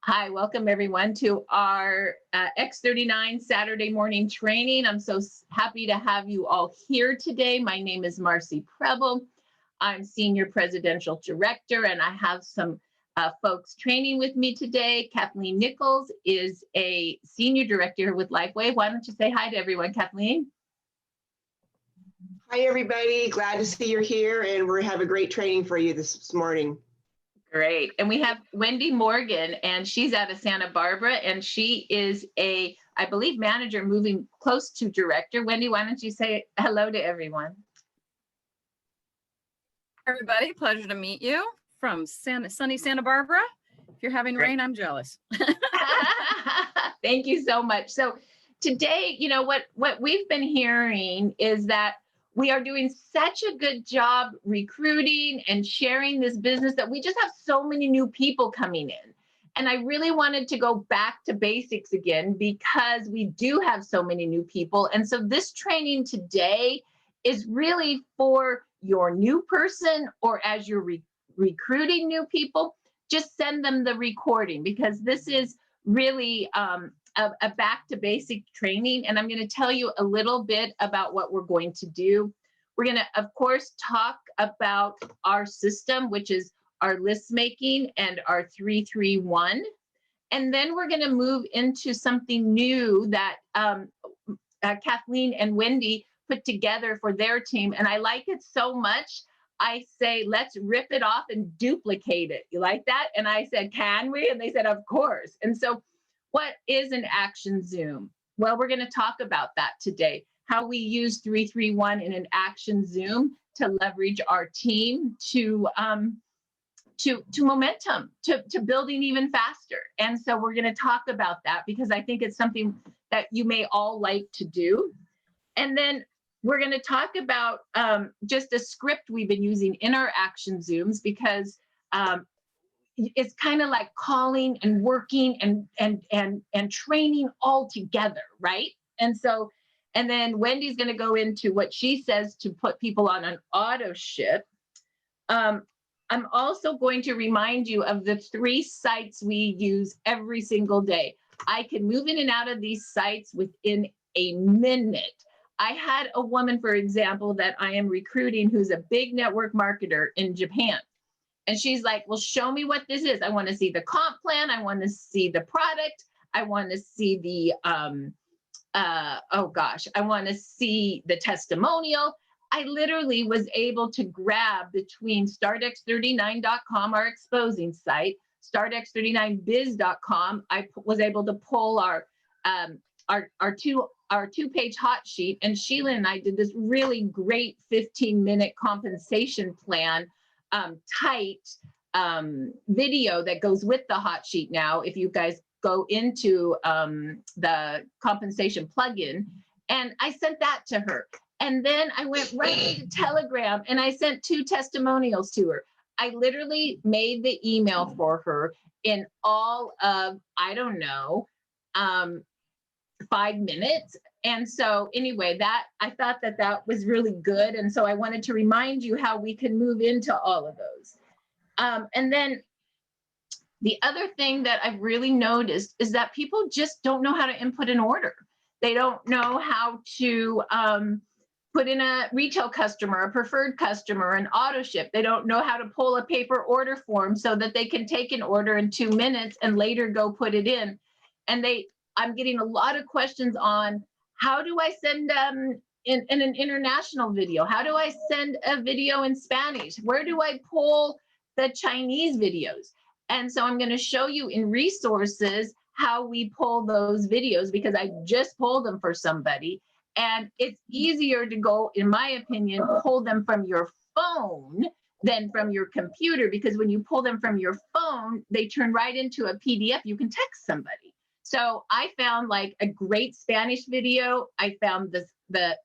Hi, welcome everyone to our X39 Saturday morning training. I'm so happy to have you all here today. My name is Marcy Preble. I'm Senior Presidential Director, and I have some folks training with me today. Kathleen Nichols is a Senior Director with Lifeway. Why don't you say hi to everyone, Kathleen? Hi, everybody. Glad to see you're here, and we have a great training for you this morning. Great. And we have Wendy Morgan, and she's out of Santa Barbara, and she is I believe, manager moving close to director. Wendy, why don't you say hello to everyone? Everybody, pleasure to meet you from sunny Santa Barbara. If you're having rain, I'm jealous. Thank you so much. So today, you know, what we've been hearing is that we are doing such a good job recruiting and sharing this business that we just have so many new people coming in. And I really wanted to go back to basics again because we do have so many new people. And so this training today is really for your new person, or as you're recruiting new people, just send them the recording, because this is really a back to basic training. And I'm going to tell you a little bit about what we're going to do. We're going to, of course, talk about our system, which is our list making and our 331. And then we're going to move into something new that Kathleen and Wendy put together for their team. And I like it so much, I say, let's rip it off and duplicate it. You like that? And I said, can we? And they said, of course. And so what is an action Zoom? Well, we're going to talk about that today, how we use 331 in an action Zoom to leverage our team to momentum, to building even faster. And so we're going to talk about that because I think it's something that you may all like to do. And then we're going to talk about just a script we've been using in our action Zooms, because it's kind of like calling and working and training all together, right? And then Wendy's going to go into what she says to put people on an auto ship. I'm also going to remind you of the 3 sites we use every single day. I can move in and out of these sites within a minute. I had a woman, for example, that I am recruiting who's a big network marketer in Japan. And she's like, well, show me what this is. I want to see the comp plan. I want to see the product. I want to see the, I want to see the testimonial. I literally was able to grab between startx39.com, our exposing site, startx39biz.com. I was able to pull our 2-page hot sheet, and Sheila and I did this really great 15-minute compensation plan tight video that goes with the hot sheet. Now, if you guys go into the compensation plugin, and I sent that to her. And then I went right into Telegram and I sent 2 testimonials to her. I literally made the email for her in all of, I don't know, 5 minutes. And so anyway, I thought that was really good. And so I wanted to remind you how we can move into all of those. And then the other thing that I've really noticed is that people just don't know how to input an order. They don't know how to put in a retail customer, a preferred customer, an auto ship. They don't know how to pull a paper order form so that they can take an order in 2 minutes and later go put it in. And I'm getting a lot of questions on, how do I send in an international video? How do I send a video in Spanish? Where do I pull the Chinese videos? And so I'm going to show you in resources how we pull those videos, because I just pulled them for somebody. And it's easier to go, in my opinion, pull them from your phone than from your computer, because when you pull them from your phone, they turn right into a PDF. You can text somebody. So I found like a great Spanish video. I found the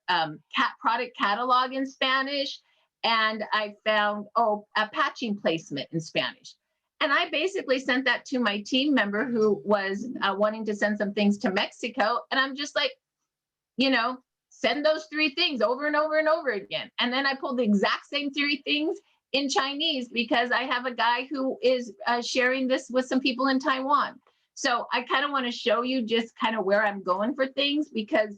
product catalog in Spanish, and I found a patching placement in Spanish. And I basically sent that to my team member who was wanting to send some things to Mexico. And I'm just like, send those 3 things over and over and over again. And then I pulled the exact same 3 things in Chinese, because I have a guy who is sharing this with some people in Taiwan. So I kind of want to show you just kind of where I'm going for things, because,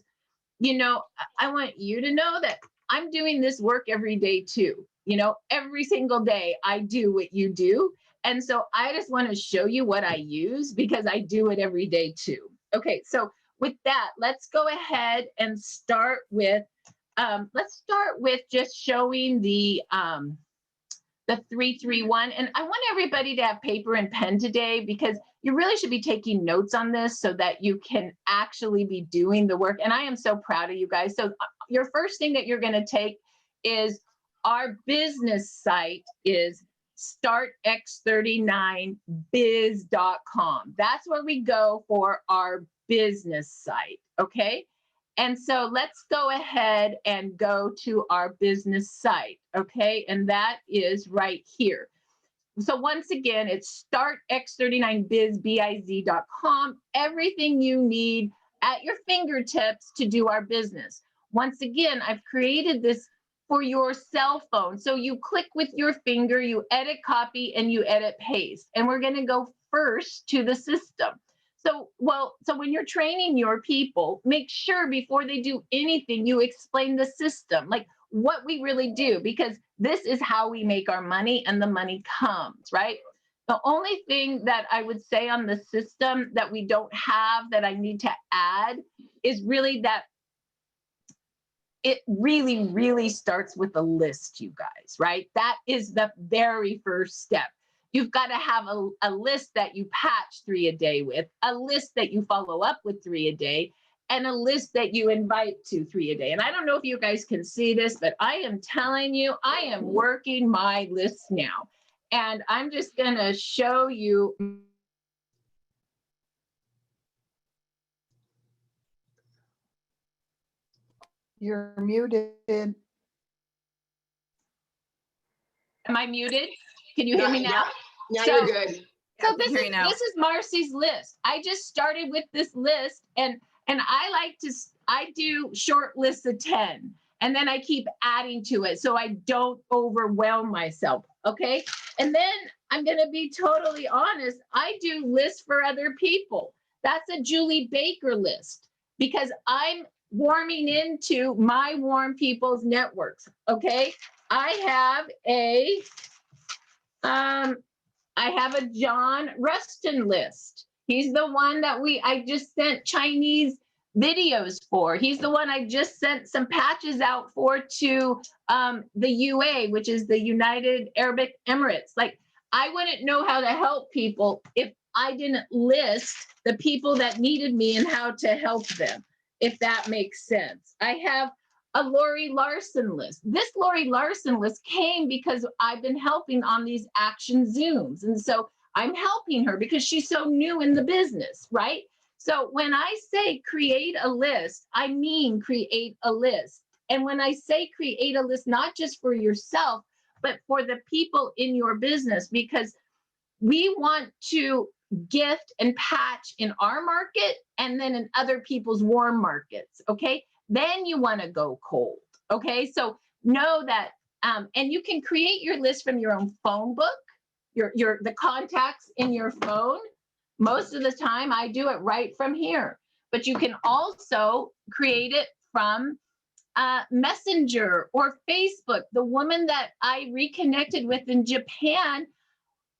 you know, I want you to know that I'm doing this work every day too. You know, every single day I do what you do. And so I just want to show you what I use because I do it every day too. Okay, so with that, let's go ahead and start with, just showing the 331. And I want everybody to have paper and pen today, because you really should be taking notes on this so that you can actually be doing the work. And I am so proud of you guys. So your first thing that you're going to take is our business site is startx39biz.com. That's where we go for our business site. Okay. And so let's go ahead and go to our business site. Okay. And that is right here. So once again, it's startx39biz.com. Everything you need at your fingertips to do our business. Once again, I've created this for your cell phone. So you click with your finger, you edit copy, and you edit paste. And we're going to go first to the system. So when you're training your people, make sure before they do anything, you explain the system, like what we really do, because this is how we make our money and the money comes, right? The only thing that I would say on the system that we don't have that I need to add is really that it really, really starts with a list, you guys, right? That is the very first step. You've got to have a list that you patch 3 a day with, a list that you follow up with 3 a day, and a list that you invite to 3 a day. And I don't know if you guys can see this, but I am telling you, I am working my list now. And I'm just going to show you. You're muted. Am I muted? Can you hear me now? Now So- you're good. Yeah, So we hear you now. this is Marcy's list. I just started with this list, and I do short lists of 10, and then I keep adding to it so I don't overwhelm myself. Okay. And then I'm going to be totally honest. I do lists for other people. That's a Julie Baker list, because I'm warming into my warm people's networks. Okay. I have a John Rustin list. He's the one that I just sent Chinese videos for. He's the one I just sent some patches out for to the UA, which is the United Arab Emirates. Like, I wouldn't know how to help people if I didn't list the people that needed me and how to help them, if that makes sense. I have a Lori Larson list. This Lori Larson list came because I've been helping on these action Zooms. And so I'm helping her because she's so new in the business, right? So when I say create a list, I mean create a list. And when I say create a list, not just for yourself, but for the people in your business, because we want to gift and patch in our market and then in other people's warm markets, okay? Then you want to go cold, okay? So know that, and you can create your list from your own phone book, the contacts in your phone. Most of the time I do it right from here, but you can also create it from Messenger or Facebook. The woman that I reconnected with in Japan,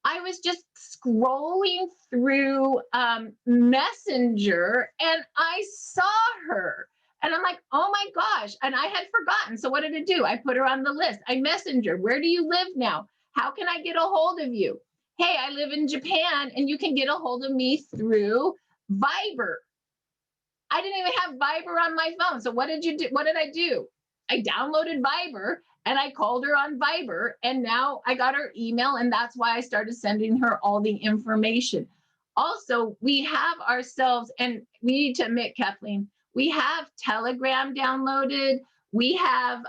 I was just scrolling through Messenger and I saw her. And I'm like, oh my gosh. And I had forgotten. So what did it do? I put her on the list. I messenger. Where do you live now? How can I get a hold of you? Hey, I live in Japan and you can get a hold of me through Viber. I didn't even have Viber on my phone. So what did you do? What did I do? I downloaded Viber and I called her on Viber, and now I got her email, and that's why I started sending her all the information. Also, we have ourselves, and we need to admit, Kathleen, we have Telegram downloaded. We have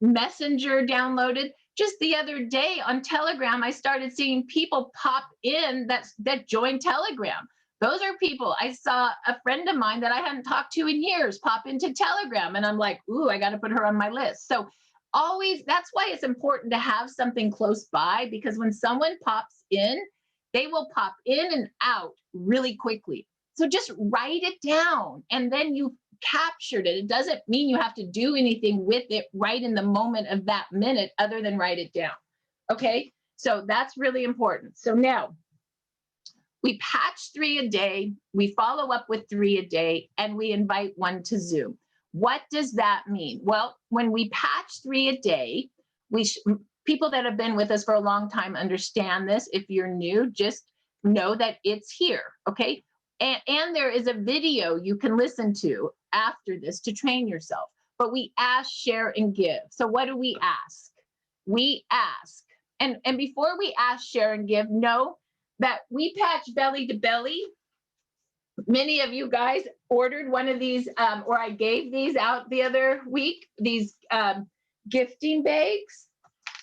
Messenger downloaded. Just the other day on Telegram, I started seeing people pop in that joined Telegram. Those are people. I saw a friend of mine that I hadn't talked to in years pop into Telegram, and I'm like, ooh, I got to put her on my list. So always, that's why it's important to have something close by, because when someone pops in, They will pop in and out really quickly. So just write it down and then you captured it. It doesn't mean you have to do anything with it right in the moment of that minute other than write it down. Okay, so that's really important. So now we patch 3 a day, we follow up with 3 a day, and we invite 1 to Zoom. What does that mean? Well, when we patch 3 a day, people that have been with us for a long time understand this. If you're new, just know that it's here, okay? And there is a video you can listen to after this to train yourself. But we ask, share, and give. So what do we ask? We ask, and before we ask, share, and give, know that we patch belly to belly. Many of you guys ordered one of these, or I gave these out the other week, these gifting bags.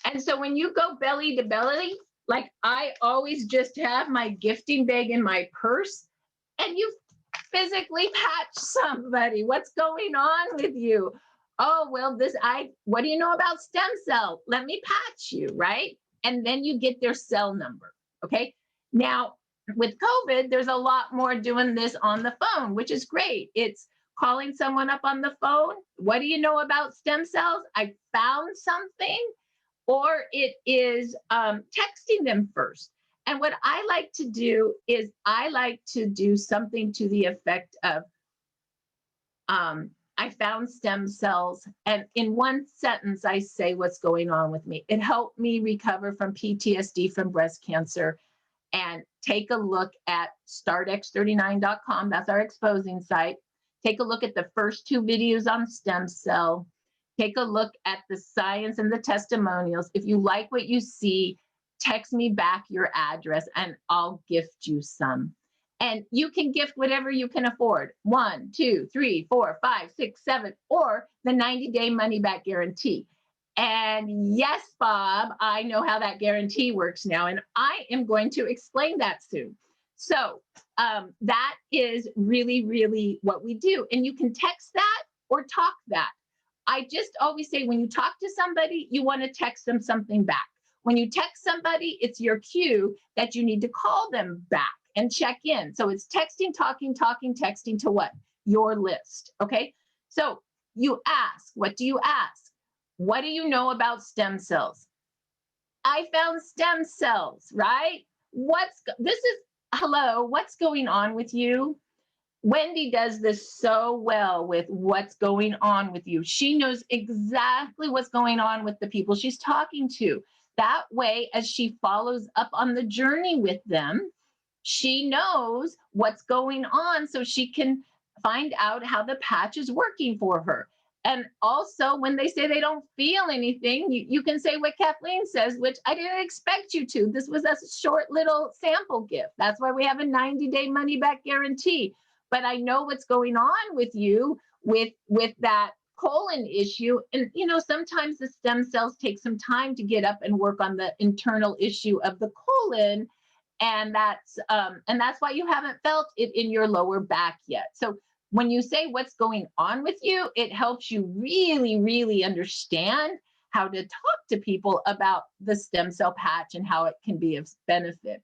And so when you go belly to belly, like I always just have my gifting bag in my purse, and you physically patch somebody. What's going on with you? Oh, well, what do you know about stem cell? Let me patch you, right? And then you get their cell number, okay? Now, with COVID, there's a lot more doing this on the phone, which is great. It's calling someone up on the phone. What do you know about stem cells? I found something. Or it is texting them first. And what I like to do is I like to do something to the effect of, I found stem cells, and in one sentence, I say what's going on with me. It helped me recover from PTSD from breast cancer. And take a look at startx39.com. That's our exposing site. Take a look at the first 2 videos on stem cell. Take a look at the science and the testimonials. If you like what you see, text me back your address and I'll gift you some. And you can gift whatever you can afford. 1, 2, 3, 4, 5, 6, 7, or the 90-day money back guarantee. And yes, Bob, I know how that guarantee works now, and I am going to explain that soon. So that is really, really what we do. And you can text that or talk that. I just always say when you talk to somebody, you want to text them something back. When you text somebody, it's your cue that you need to call them back and check in. So it's texting, talking, texting to what? Your list, okay? So you ask, what do you ask? What do you know about stem cells? I found stem cells, right? Hello, what's going on with you? Wendy does this so well with what's going on with you. She knows exactly what's going on with the people she's talking to. That way, as she follows up on the journey with them, she knows what's going on so she can find out how the patch is working for her. And also, when they say they don't feel anything, you can say what Kathleen says, which I didn't expect you to. This was a short little sample gift. That's why we have a 90-day money back guarantee. But I know what's going on with you with that colon issue. And, sometimes the stem cells take some time to get up and work on the internal issue of the colon. And that's why you haven't felt it in your lower back yet. So when you say what's going on with you, it helps you really, really understand how to talk to people about the stem cell patch and how it can be of benefit.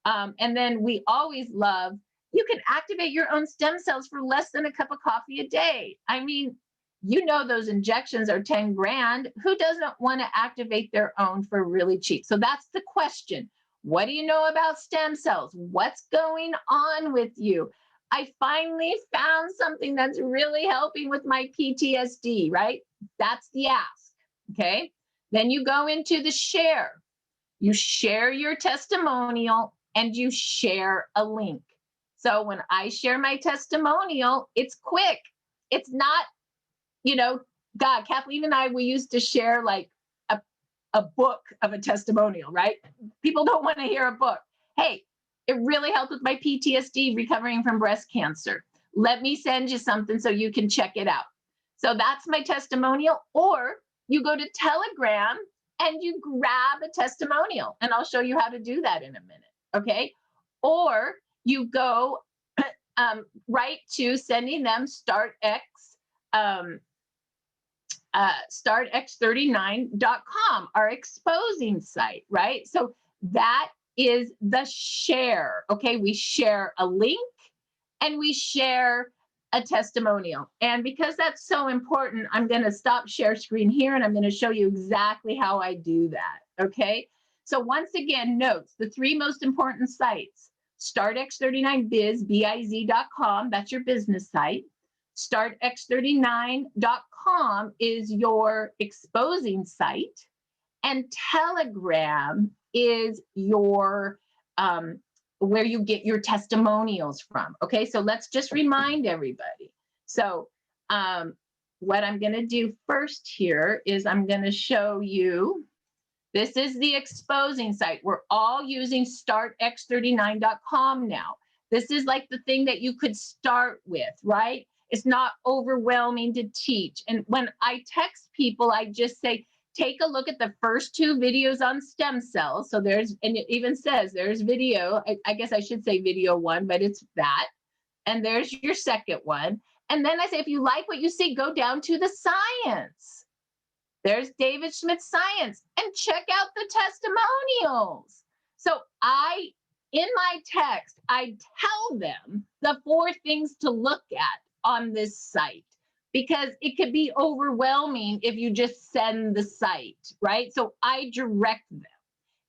And then we always love, you can activate your own stem cells for less than a cup of coffee a day. I mean, those injections are 10 grand. Who doesn't want to activate their own for really cheap? So that's the question. What do you know about stem cells? What's going on with you? I finally found something that's really helping with my PTSD, right? That's the ask, okay? Then you go into the share. You share your testimonial and you share a link. So when I share my testimonial, it's quick. It's not, God, Kathleen and I, we used to share like a book of a testimonial, right? People don't want to hear a book. Hey, it really helped with my PTSD recovering from breast cancer. Let me send you something so you can check it out. So that's my testimonial. Or you go to Telegram and you grab a testimonial, and I'll show you how to do that in a minute, okay? Or you go right to sending them startx39.com, our exposing site, right? So that is the share. Okay, we share a link and we share a testimonial. And because that's so important, I'm going to stop share screen here and I'm going to show you exactly how I do that. Okay, so once again, notes the three most important sites: StartX39Biz, biz.com, that's your business site. StartX39.com is your exposing site. And Telegram is your where you get your testimonials from. Okay, so let's just remind everybody. So what I'm going to do first here is I'm going to show you, this is the exposing site. We're all using startx39.com now. This is like the thing that you could start with, right? It's not overwhelming to teach. And when I text people, I just say, take a look at the first two videos on stem cells. So there's, and it even says there's video, I guess I should say video one, but it's that. And there's your second one. And then I say, if you like what you see, go down to the science. There's David Schmidt's science, and check out the testimonials. So in my text, I tell them the 4 things to look at on this site, because it could be overwhelming if you just send the site, right? So I direct them.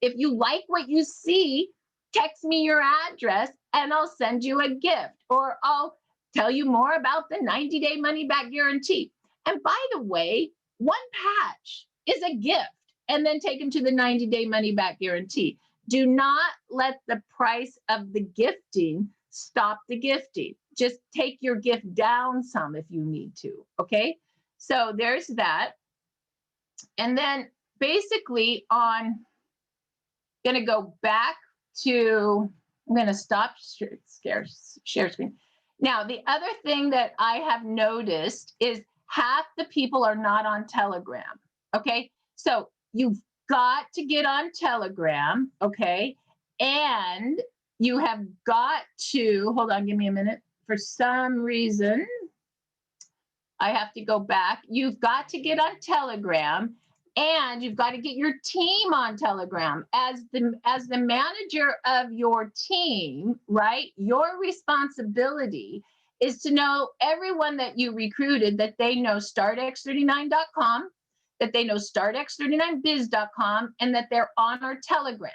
If you like what you see, text me your address and I'll send you a gift, or I'll tell you more about the 90-day money-back guarantee. And by the way, one patch is a gift, and then take them to the 90-day money-back guarantee. Do not let the price of the gifting stop the gifting. Just take your gift down some if you need to, okay? So there's that. And then basically I'm gonna go back to, I'm gonna stop share screen. Now, the other thing that I have noticed is half the people are not on Telegram, okay? So you've got to get on Telegram, okay? And you have got to, hold on, give me a minute. For some reason, I have to go back. You've got to get on Telegram, and you've got to get your team on Telegram. As the manager of your team, right? Your responsibility is to know everyone that you recruited, that they know StartX39.com, that they know StartX39Biz.com, and that they're on our Telegram.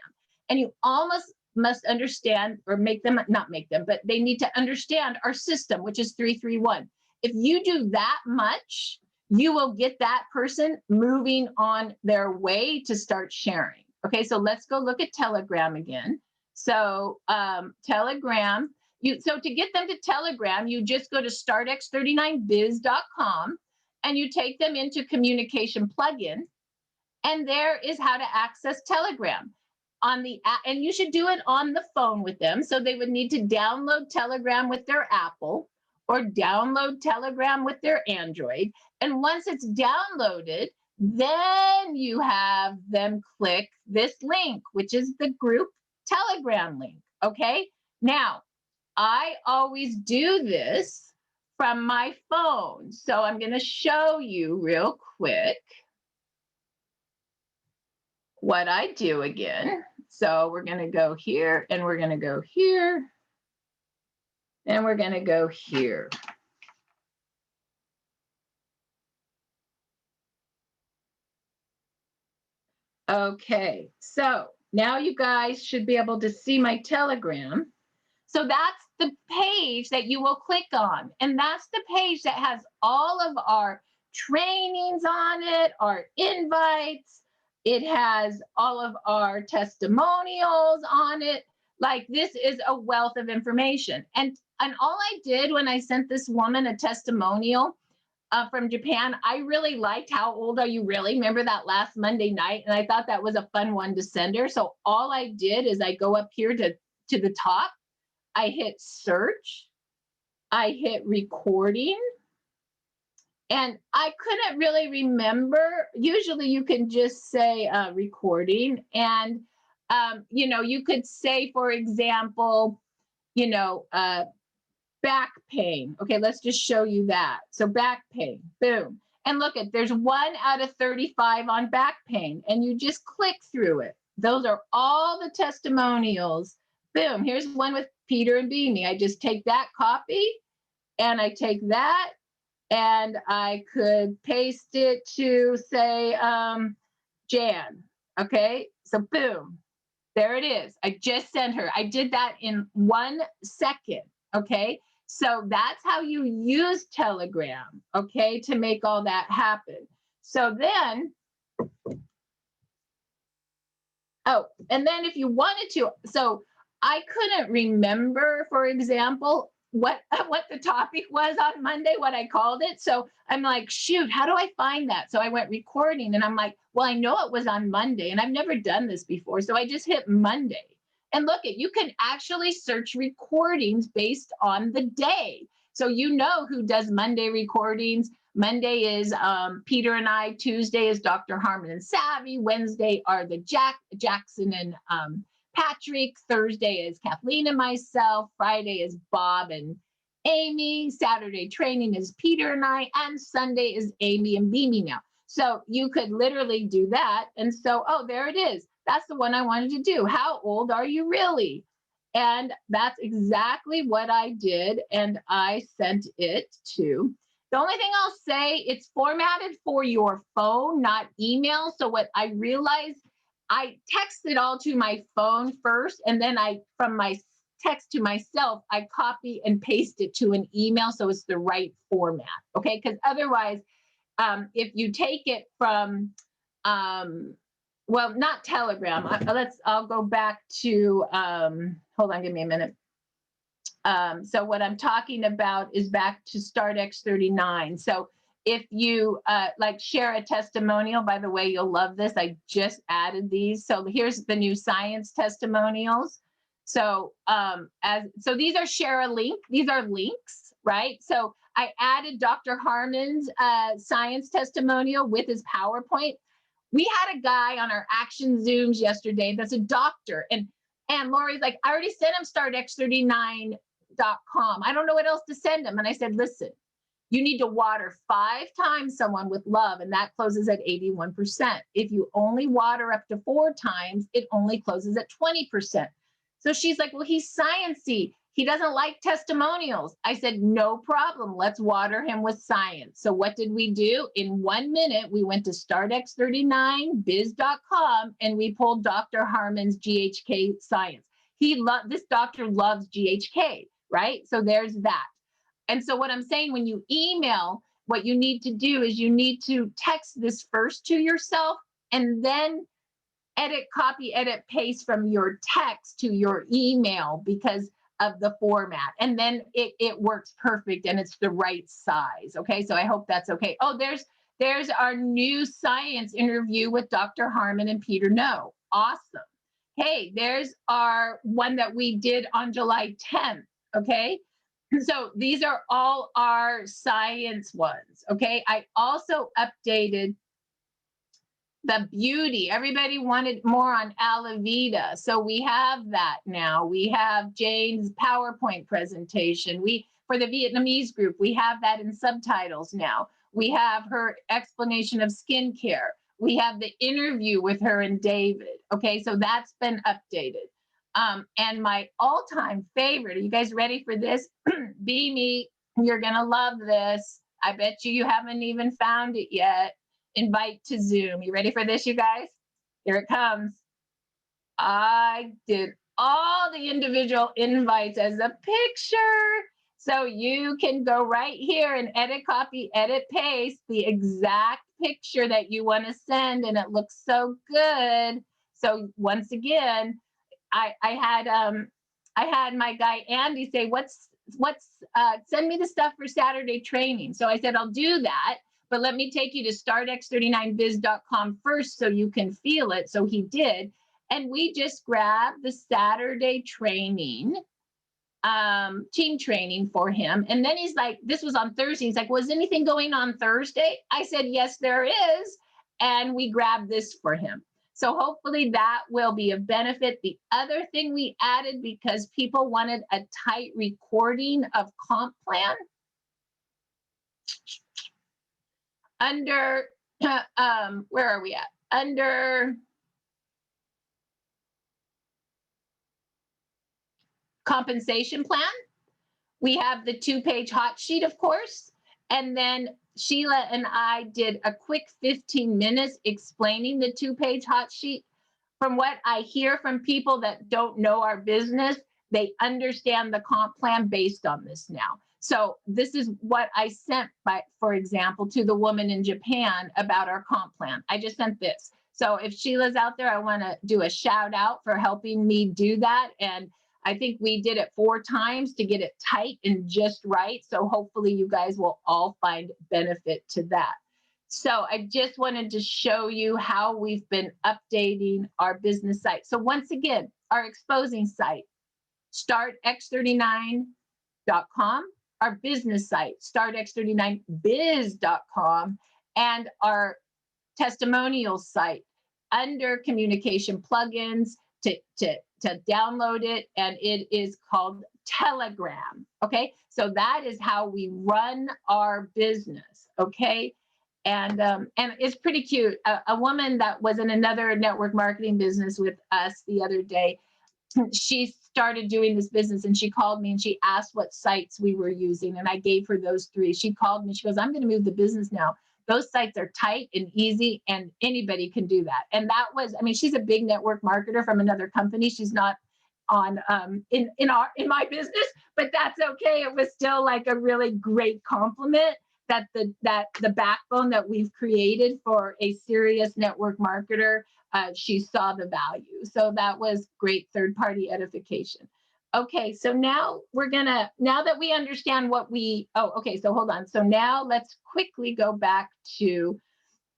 And you almost must understand, or not make them, but they need to understand our system, which is 331. If you do that much, you will get that person moving on their way to start sharing. Okay, so let's go look at Telegram again. So Telegram, so to get them to Telegram, you just go to StartX39Biz.com and you take them into communication plugin, and there is how to access Telegram. On the app, and you should do it on the phone with them. So they would need to download Telegram with their Apple, or download Telegram with their Android. And once it's downloaded, then you have them click this link, which is the group Telegram link. Okay. Now, I always do this from my phone. So I'm going to show you real quick what I do again. So we're going to go here, and we're going to go here, and we're going to go here. Okay, so now you guys should be able to see my Telegram. So that's the page that you will click on, and that's the page that has all of our trainings on it, our invites. It has all of our testimonials on it. Like, this is a wealth of information. And all I did when I sent this woman a testimonial from Japan, I really liked How Old Are You Really? Remember that last Monday night? And I thought that was a fun one to send her. So all I did is I go up here to the top. I hit search. I hit recording. And I couldn't really remember. Usually you can just say recording. And, you could say, for example, back pain. Okay, let's just show you that. So back pain, boom. And look, there's 1 out of 35 on back pain. And you just click through it. those are all the testimonials. Boom, here's one with Peter and Beanie. I just take that copy and I take that and I could paste it to say Jan. Okay, so boom, there it is. I just sent her. I did that in 1 second. Okay, so that's how you use Telegram, okay, to make all that happen. So then, oh, and then if you wanted to, so I couldn't remember, for example, what the topic was on Monday, what I called it. So I'm like, shoot, how do I find that? So I went recording and I'm like, well, I know it was on Monday and I've never done this before. So I just hit Monday. And look, you can actually search recordings based on the day. So you know who does Monday recordings. Monday is Peter and I. Tuesday is Dr. Harmon and Savvy. Wednesday are the Jackson and Patrick. Thursday is Kathleen and myself. Friday is Bob and Amy. Saturday training is Peter and I. And Sunday is Amy and Beanie now. So you could literally do that. And so, oh, there it is. That's the one I wanted to do. How old are you really? And that's exactly what I did. And I sent it to. The only thing I'll say, it's formatted for your phone, not email. So what I realized, I texted all to my phone first, and then from my text to myself, I copy and paste it to an email so it's the right format. Okay, because otherwise, if you take it from, well, not Telegram. I'll go back to, hold on, give me a minute. So what I'm talking about is back to StartX39. So if you like share a testimonial, by the way, you'll love this. I just added these. So here's the new science testimonials. So so these are share a link. These are links, right? So I added Dr. Harmon's science testimonial with his PowerPoint. We had a guy on our action Zooms yesterday that's a doctor. And Lori's like, I already sent him StartX39.com. I don't know what else to send him. And I said, listen, you need to water 5 times someone with love, and that closes at 81%. If you only water up to 4 times, it only closes at 20%. So she's like, well, he's sciencey. He doesn't like testimonials. I said, no problem. Let's water him with science. So what did we do? In 1 minute, we went to StartX39biz.com and we pulled Dr. Harmon's GHK science. This doctor loves GHK, right? So there's that. And so what I'm saying, when you email, what you need to do is you need to text this first to yourself and then edit, copy, edit, paste from your text to your email because of the format. And then it works perfect and it's the right size. Okay, so I hope that's okay. Oh, there's our new science interview with Dr. Harmon and Peter No. Awesome. Hey, there's our one that we did on July 10th. Okay. So these are all our science ones. Okay. I also updated the beauty. Everybody wanted more on Alavida. So we have that now. We have Jane's PowerPoint presentation. For the Vietnamese group, we have that in subtitles now. We have her explanation of skincare. We have the interview with her and David. Okay, so that's been updated. And my all-time favorite, are you guys ready for this? Beanie, you're gonna love this. I bet you haven't even found it yet. Invite to Zoom. You ready for this, you guys? Here it comes. I did all the individual invites as a picture. So you can go right here and edit, copy, edit, paste the exact picture that you want to send, and it looks so good. So once again, I had my guy Andy say, send me the stuff for Saturday training. So I said, I'll do that, but let me take you to StartX39biz.com first so you can feel it. So he did. And we just grabbed the Saturday training, team training for him. And then he's like, this was on Thursday. He's like, was anything going on Thursday? I said, yes, there is. And we grabbed this for him. So hopefully that will be of benefit. The other thing we added, because people wanted a tight recording of comp plan, under, where are we at? Under compensation plan. We have the 2-page hot sheet, of course. And then Sheila and I did a quick 15 minutes explaining the 2-page hot sheet. From what I hear from people that don't know our business, they understand the comp plan based on this now. So this is what I sent, for example, to the woman in Japan about our comp plan. I just sent this. So if Sheila's out there, I want to do a shout out for helping me do that. And I think we did it 4 times to get it tight and just right. So hopefully you guys will all find benefit to that. So I just wanted to show you how we've been updating our business site. So once again, our exposing site, startx39.com, our business site, startx39biz.com, and our testimonial site under communication plugins to download it, and it is called Telegram. Okay, so that is how we run our business. Okay, and it's pretty cute. A woman that was in another network marketing business with us the other day, she started doing this business, and she called me and she asked what sites we were using, and I gave her those 3. She called me, she goes, I'm going to move the business now. Those sites are tight and easy, and anybody can do that. And that was, I mean, she's a big network marketer from another company. She's not on in my business, but that's okay. It was still like a really great compliment that the backbone that we've created for a serious network marketer, she saw the value. So that was great third-party edification. Okay, so now now that we understand what so hold on. So now let's quickly go back to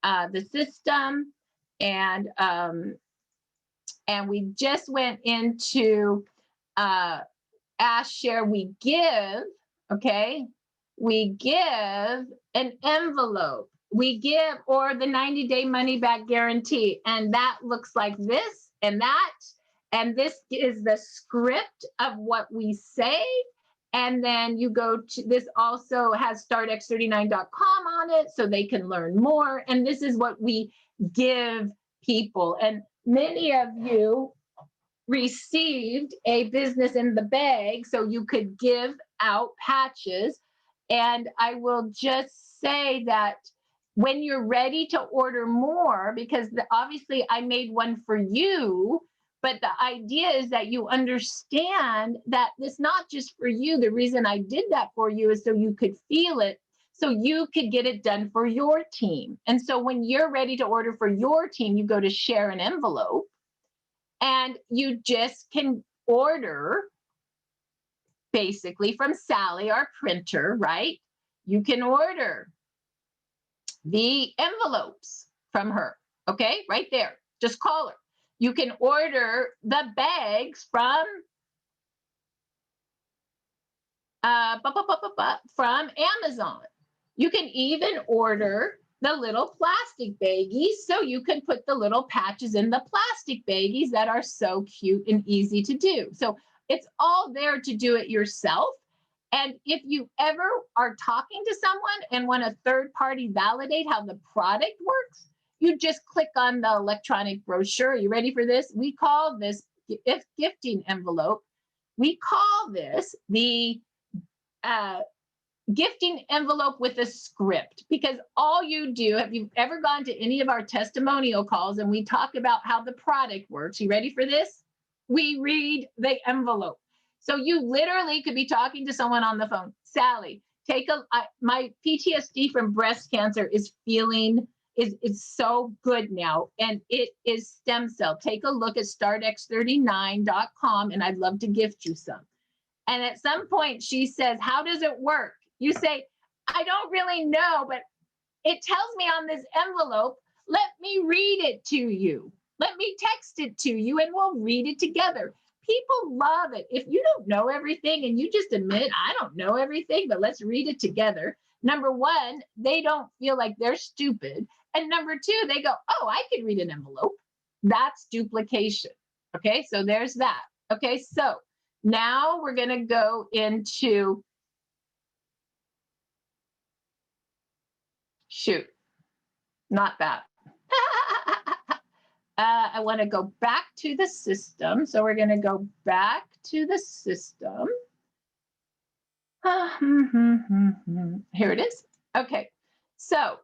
the system, and we just went into Ask, Share, We Give. Okay, we give an envelope. We give, or the 90-day money back guarantee, and that looks like this and that. And this is the script of what we say. And then you go to, this also has startx39.com on it, so they can learn more. And this is what we give people. And many of you received a business in the bag, so you could give out patches. And I will just say that when you're ready to order more, because obviously I made one for you, but the idea is that you understand that it's not just for you. The reason I did that for you is so you could feel it, so you could get it done for your team. And so when you're ready to order for your team, you go to share an envelope, and you just can order basically from Sally, our printer, right? You can order the envelopes from her, okay? Right there, just call her. You can order the bags from Amazon. You can even order the little plastic baggies, so you can put the little patches in the plastic baggies that are so cute and easy to do. So it's all there to do it yourself. And if you ever are talking to someone and want a third party validate how the product works, you just click on the electronic brochure. Are you ready for this? We call this gifting envelope. We call this the gifting envelope with a script, because all you do, have you ever gone to any of our testimonial calls and we talk about how the product works? You ready for this? We read the envelope. So you literally could be talking to someone on the phone. Sally, my PTSD from breast cancer is so good now, and it is stem cell. Take a look at startx39.com, and I'd love to gift you some. And at some point she says, how does it work? You say, I don't really know, but it tells me on this envelope, let me read it to you. Let me text it to you, and we'll read it together. People love it. If you don't know everything and you just admit, I don't know everything, but let's read it together. Number one, they don't feel like they're stupid. And number two, they go, oh, I could read an envelope. That's duplication. Okay, so there's that. Okay, so now we're going to go into, shoot, not that. I want to go back to the system. So we're going to go back to the system. Here it is. Okay. So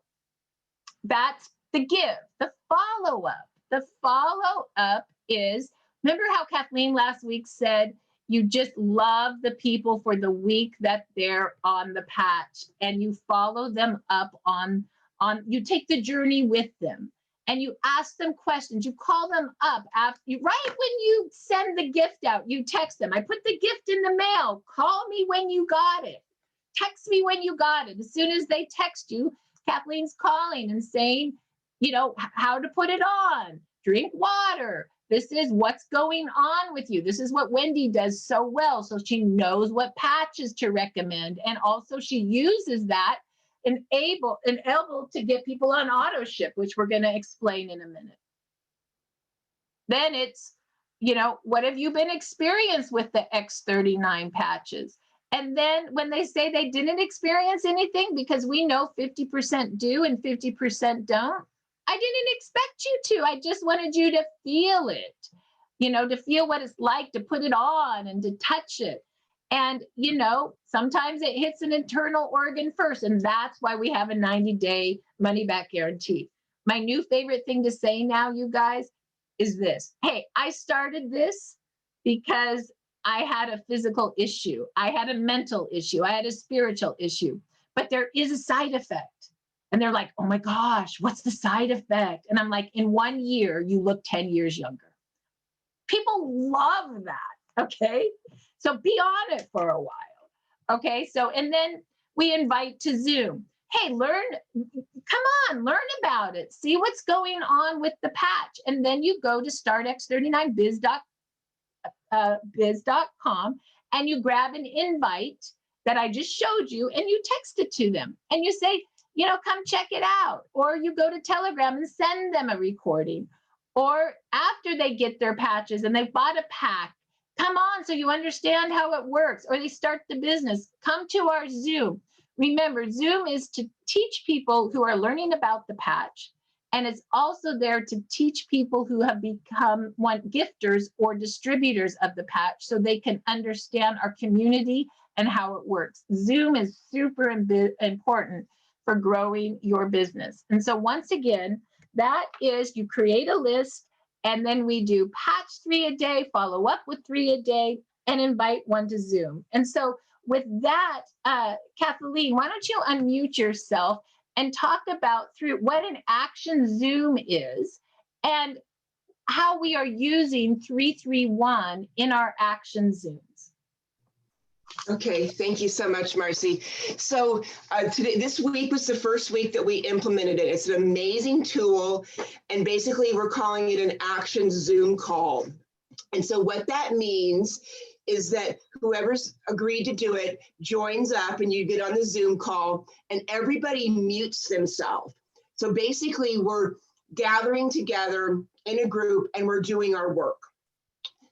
that's the give. The follow-up. The follow-up is, remember how Kathleen last week said, you just love the people for the week that they're on the patch and you follow them up on you take the journey with them and you ask them questions. You call them up after right when you send the gift out, you text them. I put the gift in the mail. Call me when you got it. Text me when you got it. As soon as they text you, Kathleen's calling and saying, you know, how to put it on, drink water. This is what's going on with you. This is what Wendy does so well. So she knows what patches to recommend. And also she uses that and able to get people on auto ship, which we're going to explain in a minute. Then it's, you know, what have you been experienced with the X39 patches? And then when they say they didn't experience anything, because we know 50% do and 50% don't, I didn't expect you to. I just wanted you to feel it, you know, to feel what it's like to put it on and to touch it. And, you know, sometimes it hits an internal organ first. And that's why we have a 90-day money back guarantee. My new favorite thing to say now, you guys, is this. Hey, I started this because I had a physical issue. I had a mental issue. I had a spiritual issue. But there is a side effect. And they're like, oh my gosh, what's the side effect? And I'm like, in 1 year, you look 10 years younger. People love that, okay? So be on it for a while, okay? So, and then we invite to Zoom. Hey, come on, learn about it. See what's going on with the patch. And then you go to startx39biz.com and you grab an invite that I just showed you and you text it to them. And you say, you know, come check it out. Or you go to Telegram and send them a recording. Or after they get their patches and they've bought a pack, come on so you understand how it works. Or they start the business, come to our Zoom. Remember, Zoom is to teach people who are learning about the patch. And it's also there to teach people who have become gifters or distributors of the patch so they can understand our community and how it works. Zoom is super important for growing your business. And so once again, that is you create a list and then we do patch 3 a day, follow up with 3 a day and invite one to Zoom. And so with that, Kathleen, why don't you unmute yourself and talk about what an action Zoom is and how we are using 331 in our action Zooms. Okay, thank you so much, Marcy. So this week was the first week that we implemented it. It's an amazing tool, and basically we're calling it an action Zoom call. And so what that means is that whoever's agreed to do it joins up and you get on the Zoom call and everybody mutes themselves. So basically we're gathering together in a group and we're doing our work.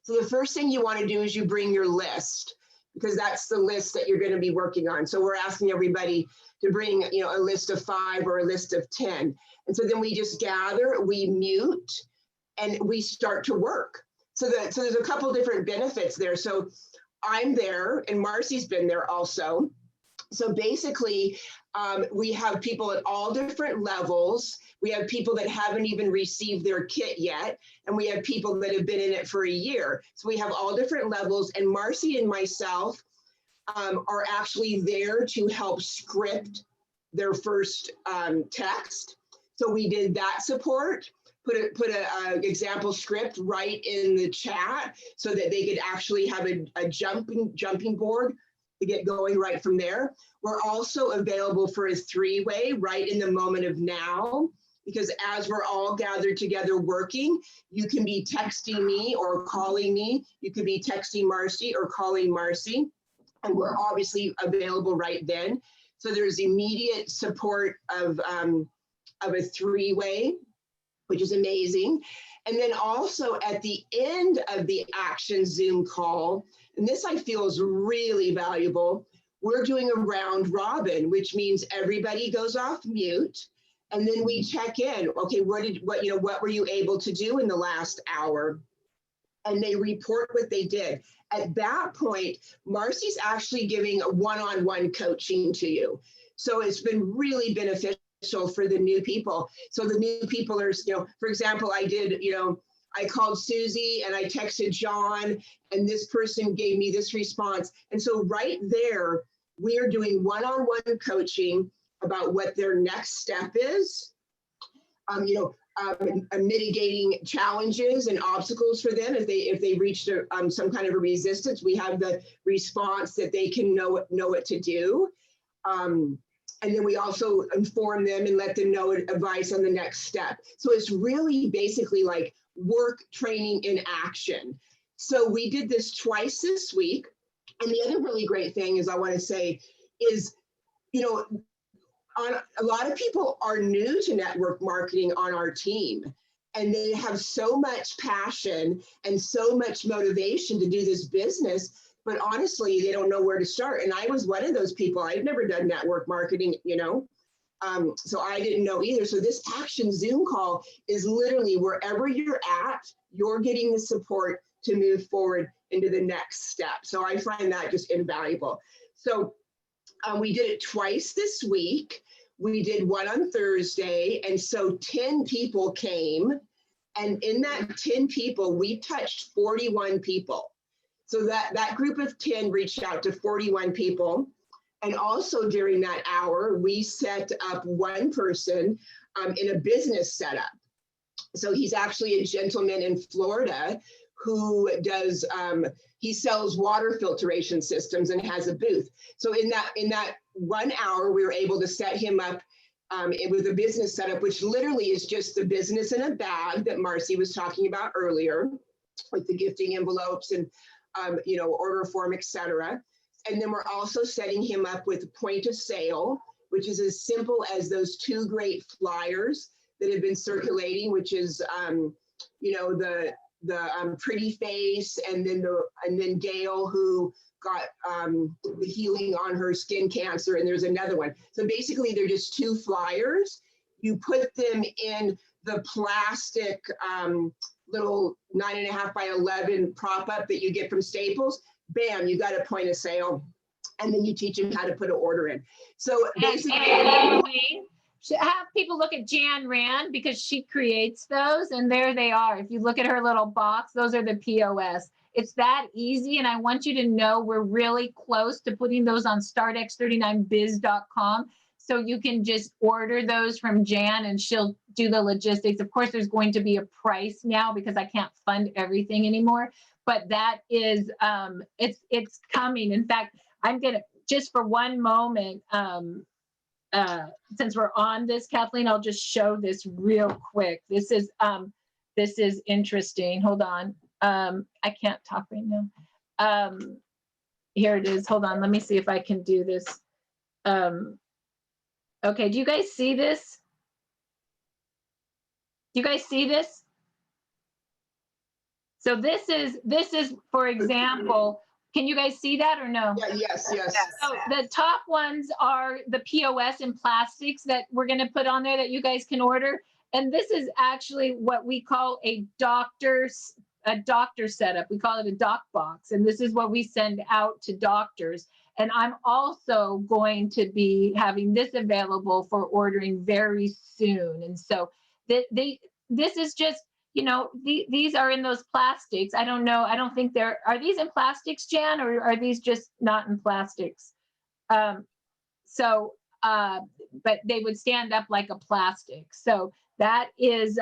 So the first thing you want to do is you bring your list, because that's the list that you're going to be working on. So we're asking everybody to bring, you know, a list of 5 or a list of 10. And so then we just gather, we mute, and we start to work. So there's a couple different benefits there. So I'm there, and Marcy's been there also. So basically, we have people at all different levels. We have people that haven't even received their kit yet, and we have people that have been in it for a year. So we have all different levels, and Marcy and myself are actually there to help script their first text. So we did that support, put a example script right in the chat so that they could actually have a jumping board to get going right from there. We're also available for a 3-way right in the moment of now, because as we're all gathered together working, you can be texting me or calling me. You could be texting Marcy or calling Marcy, and we're obviously available right then. So there's immediate support of a 3-way, which is amazing. And then also at the end of the action Zoom call, and this I feel is really valuable, we're doing a round robin, which means everybody goes off mute And then we check in. Okay, what were you able to do in the last hour? And they report what they did. At that point, Marcy's actually giving a one-on-one coaching to you. So it's been really beneficial for the new people. So the new people are, for example, I called Susie and I texted John, and this person gave me this response. And so right there, we are doing one-on-one coaching about what their next step is. Mitigating challenges and obstacles for them if they reach some kind of a resistance. We have the response that they can know what to do, and then we also inform them and let them know advice on the next step. So it's really basically like work training in action. So we did this twice this week, and the other really great thing is I want to say is, a lot of people are new to network marketing on our team, and they have so much passion and so much motivation to do this business, but honestly, they don't know where to start. And I was one of those people. I've never done network marketing, so I didn't know either. So this action Zoom call is literally wherever you're at, you're getting the support to move forward into the next step. So I find that just invaluable. So we did it twice this week. We did one on Thursday. And so 10 people came. And in that 10 people, we touched 41 people. So that group of 10 reached out to 41 people. And also during that hour, we set up one person in a business setup. So he's actually a gentleman in Florida who does, he sells water filtration systems and has a booth. So in that 1 hour, we were able to set him up with a business setup, which literally is just the business in a bag that Marcy was talking about earlier, with the gifting envelopes and order form, etc. And then we're also setting him up with point of sale, which is as simple as those 2 great flyers that have been circulating, which is the pretty face, and then Gail, who got the healing on her skin cancer, and there's another one. So basically, they're just 2 flyers. You put them in the plastic little 9.5 by 11 prop up that you get from Staples. Bam, you got a point of sale, and then you teach them how to put an order in. So basically, have people look at Jan Rand, because she creates those, and there they are. If you look at her little box, those are the POS. It's that easy, and I want you to know we're really close to putting those on startx39biz.com, so you can just order those from Jan, and she'll do the logistics. Of course, there's going to be a price now because I can't fund everything anymore, but that is, it's coming. In fact, I'm gonna, just for one moment, since we're on this, Kathleen, I'll just show this real quick. This is interesting. Hold on. I can't talk right now. Here it is. Hold on. Let me see if I can do this. Okay. Do you guys see this? Do you guys see this? So this is, for example, can you guys see that or no? yeah, yes. So the top ones are the POS in plastics that we're going to put on there that you guys can order. And this is actually what we call a doctor setup. We call it a doc box. And this is what we send out to doctors. And I'm also going to be having this available for ordering very soon. And so this is just, these are in those plastics. I don't know. I don't think are these in plastics, Jan, or are these just not in plastics? But they would stand up like a plastic. So that is,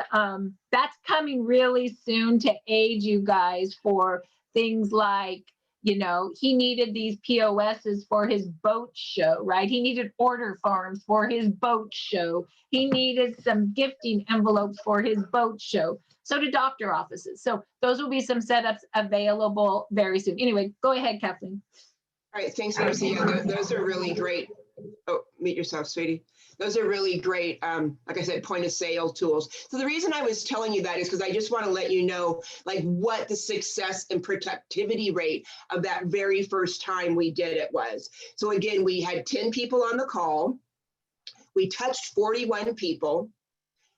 that's coming really soon to aid you guys for things like, he needed these POSs for his boat show, right? He needed order forms for his boat show. He needed some gifting envelopes for his boat show. So do doctor offices. So those will be some setups available very soon. Anyway, go ahead, Kathleen. All right, thanks, Marcy. Yeah, those are really great. Oh, mute yourself, sweetie. Those are really great, like I said, point of sale tools. So the reason I was telling you that is because I just want to let you know, like, what the success and productivity rate of that very first time we did it was. So again, we had 10 people on the call. We touched 41 people,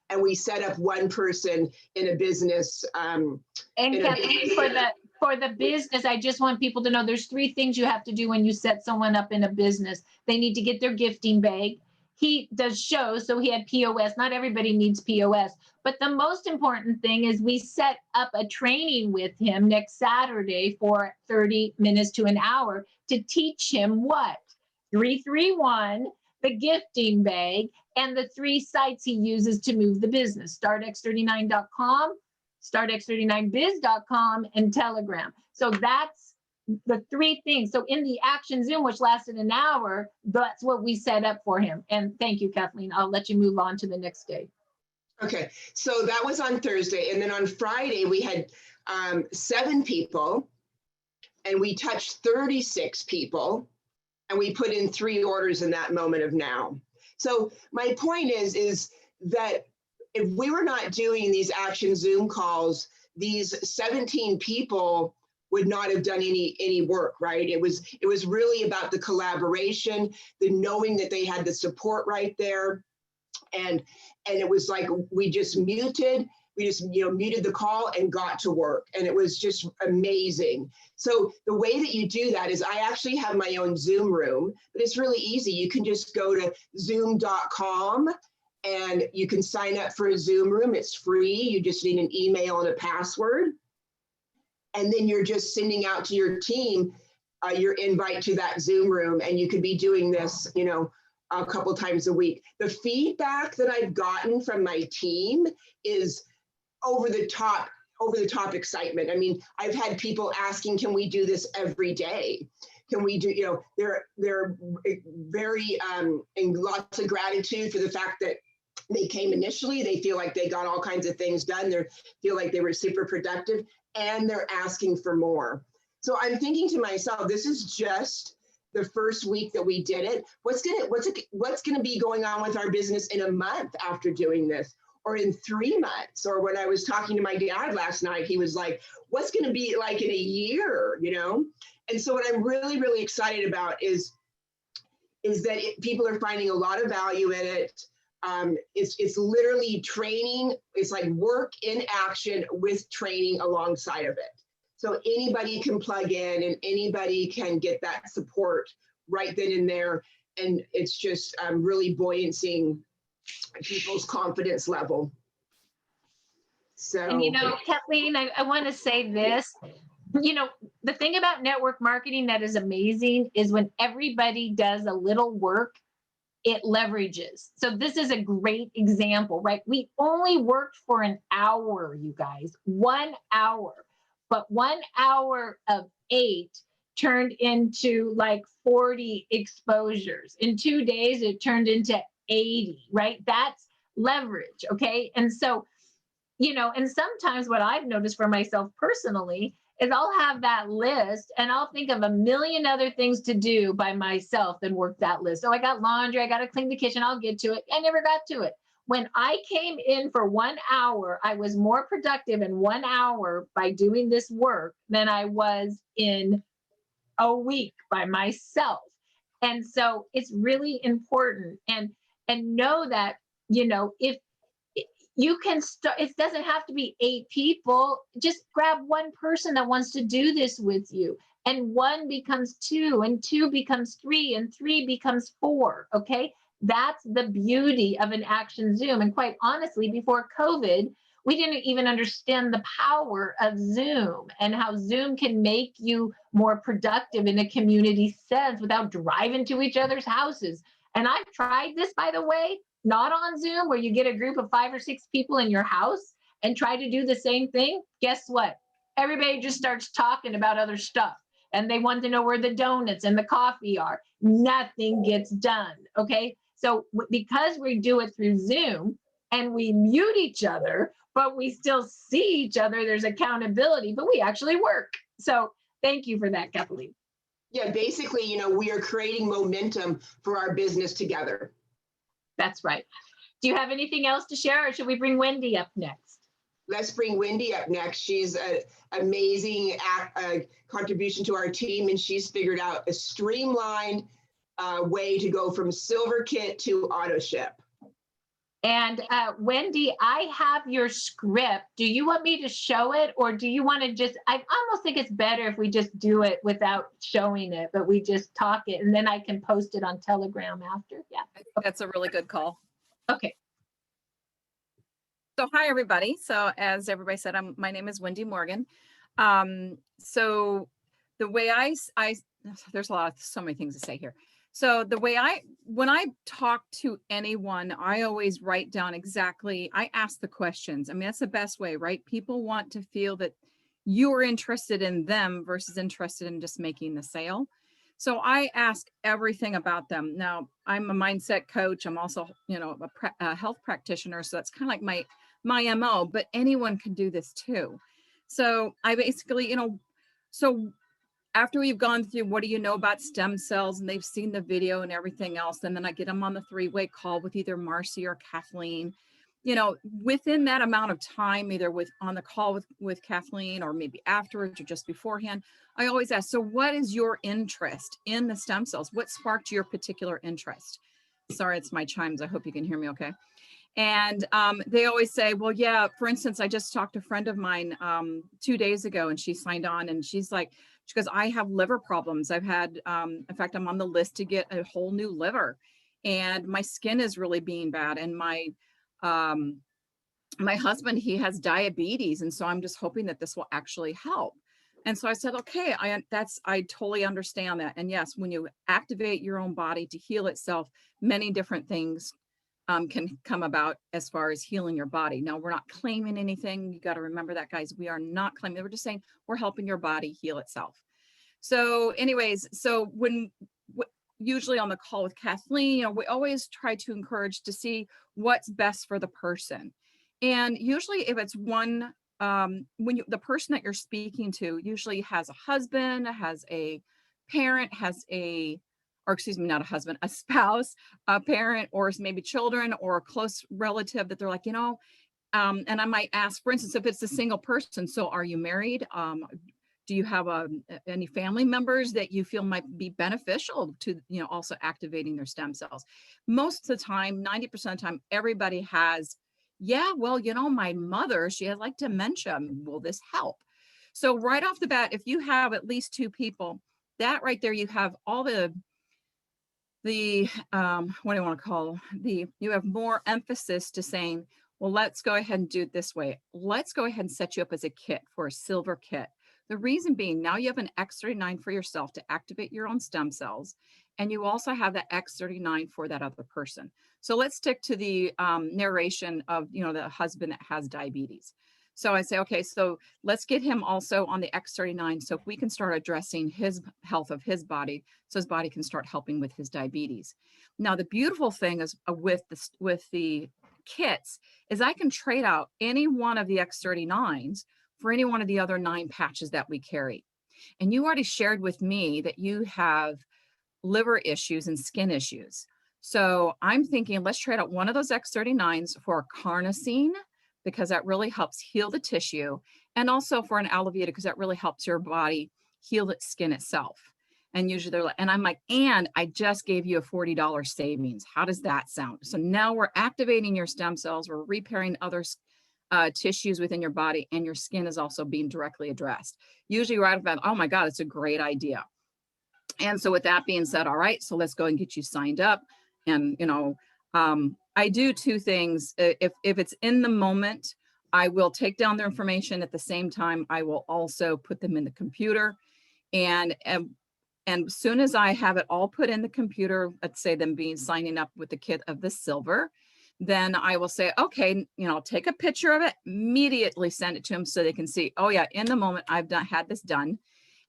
and we set up one person in a business. And In a- Kathleen, for the business, I just want people to know there's 3 things you have to do when you set someone up in a business. They need to get their gifting bag. He does shows, so he had POS. Not everybody needs POS. But the most important thing is we set up a training with him next Saturday for 30 minutes to an hour to teach him what? 331, the gifting bag, and the 3 sites he uses to move the business. StartX39.com, StartX39biz.com, and Telegram. So that's the 3 things. So in the action Zoom, which lasted an hour, that's what we set up for him. And thank you, Kathleen. I'll let you move on to the next day. Okay, so that was on Thursday. And then on Friday, we had 7 people, and we touched 36 people, and we put in 3 orders in that moment of now. So my point is that if we were not doing these action Zoom calls, these 17 people would not have done any work, right? It was really about the collaboration, the knowing that they had the support right there. And it was like we just muted the call and got to work. And it was just amazing. So the way that you do that is I actually have my own Zoom room, but it's really easy. You can just go to zoom.com and you can sign up for a Zoom room. It's free. You just need an email and a password. And then you're just sending out to your team your invite to that Zoom room. And you could be doing this, a couple times a week. The feedback that I've gotten from my team is over the top excitement. I mean, I've had people asking, can we do this every day? Can we do, they're very in lots of gratitude for the fact that they came initially. They feel like they got all kinds of things done. They feel like they were super productive, and they're asking for more. So I'm thinking to myself, this is just the first week that we did it. What's gonna be going on with our business in a month after doing this, or in 3 months? Or when I was talking to my dad last night, he was like, what's gonna be like in a year, And so what I'm really, really excited about is that people are finding a lot of value in it. It's literally training. It's like work in action with training alongside of it. So anybody can plug in and anybody can get that support right then and there. And it's just really buoyancying people's confidence level. So, And Kathleen, I want to say this. The thing about network marketing that is amazing is when everybody does a little work, it leverages. So this is a great example, right? We only worked for an hour, you guys, 1 hour. But 1 hour of 8 turned into like 40 exposures. In 2 days, it turned into 80, right? That's leverage, okay? And so, and sometimes what I've noticed for myself personally is I'll have that list and I'll think of a million other things to do by myself than work that list. So I got laundry, I got to clean the kitchen, I'll get to it. I never got to it. When I came in for 1 hour, I was more productive in 1 hour by doing this work than I was in a week by myself. And so it's really important and know that, if you can start, it doesn't have to be 8 people, just grab one person that wants to do this with you. And 1 becomes 2 and 2 becomes 3 and 3 becomes 4, okay? That's the beauty of an action Zoom. And quite honestly, before COVID, we didn't even understand the power of Zoom and how Zoom can make you more productive in a community sense without driving to each other's houses. And I've tried this, by the way, not on Zoom, where you get a group of 5 or 6 people in your house and try to do the same thing. Guess what? Everybody just starts talking about other stuff. And they want to know where the donuts and the coffee are. Nothing gets done, okay? So because we do it through Zoom and we mute each other, but we still see each other, there's accountability, but we actually work. So thank you for that, Kathleen. Yeah, basically, we are creating momentum for our business together. That's right. Do you have anything else to share, or should we bring Wendy up next? Let's bring Wendy up next. She's an amazing contribution to our team, and she's figured out a streamlined way to go from silver kit to auto ship. And Wendy, I have your script. Do you want me to show it, or do you want to just, I almost think it's better if we just do it without showing it, but we just talk it and then I can post it on Telegram after. Yeah. I think that's a really good call. Okay. So hi, everybody. So as everybody said, my name is Wendy Morgan. So the way there's so many things to say here. So the way when I talk to anyone, I always write down exactly, I ask the questions. I mean, that's the best way, right? People want to feel that you're interested in them versus interested in just making the sale. So I ask everything about them. Now, I'm a mindset coach. I'm also, a health practitioner. So that's kind of like my MO, but anyone can do this too. So I basically, so after we've gone through, what do you know about stem cells, and they've seen the video and everything else, and then I get them on the 3-way call with either Marcy or Kathleen. Within that amount of time, either on the call with Kathleen, or maybe afterwards or just beforehand, I always ask, so what is your interest in the stem cells? What sparked your particular interest? Sorry, it's my chimes. I hope you can hear me okay. And they always say, well, yeah, for instance, I just talked to a friend of mine 2 days ago, and she signed on, and she goes, I have liver problems. I've had, in fact, I'm on the list to get a whole new liver, and my skin is really being bad. And my husband, he has diabetes. And so I'm just hoping that this will actually help. And so I said, okay, I totally understand that. And yes, when you activate your own body to heal itself, many different things can come about as far as healing your body. Now, we're not claiming anything. You got to remember that, guys. We are not claiming. We're just saying we're helping your body heal itself. So anyways, so usually on the call with Kathleen, we always try to encourage to see what's best for the person. And usually if it's the person that you're speaking to usually has a husband, has a parent, not a husband, a spouse, a parent, or maybe children, or a close relative that they're like, and I might ask, for instance, if it's a single person, so are you married? Do you have any family members that you feel might be beneficial to, also activating their stem cells? Most of the time, 90% of the time, everybody has, my mother, she has like dementia. Will this help? So right off the bat, if you have at least 2 people, that right there, you have all the what do you want to call you have more emphasis to saying, well, let's go ahead and do it this way. Let's go ahead and set you up as a kit for a silver kit. The reason being, now you have an X39 for yourself to activate your own stem cells, and you also have that X39 for that other person. So let's stick to the narration of, the husband that has diabetes. So I say, okay, so let's get him also on the X39. So if we can start addressing his health of his body, so his body can start helping with his diabetes. Now, the beautiful thing is with the kits is I can trade out any one of the X39s for any one of the other 9 patches that we carry. And you already shared with me that you have liver issues and skin issues. So I'm thinking, let's trade out one of those X39s for carnosine, because that really helps heal the tissue, and also for an aloe vera, because that really helps your body heal its skin itself. And usually they're like, and I'm like, and I just gave you a $40 savings. How does that sound? So now we're activating your stem cells, we're repairing other tissues within your body, and your skin is also being directly addressed. Usually right about, oh my God, it's a great idea. And so with that being said, all right, so let's go and get you signed up. And, I do 2 things. If it's in the moment, I will take down their information. At the same time, I will also put them in the computer. And as soon as I have it all put in the computer, let's say them signing up with the kit of the silver, then I will say, okay, take a picture of it, immediately send it to them so they can see, oh yeah, in the moment I've had this done.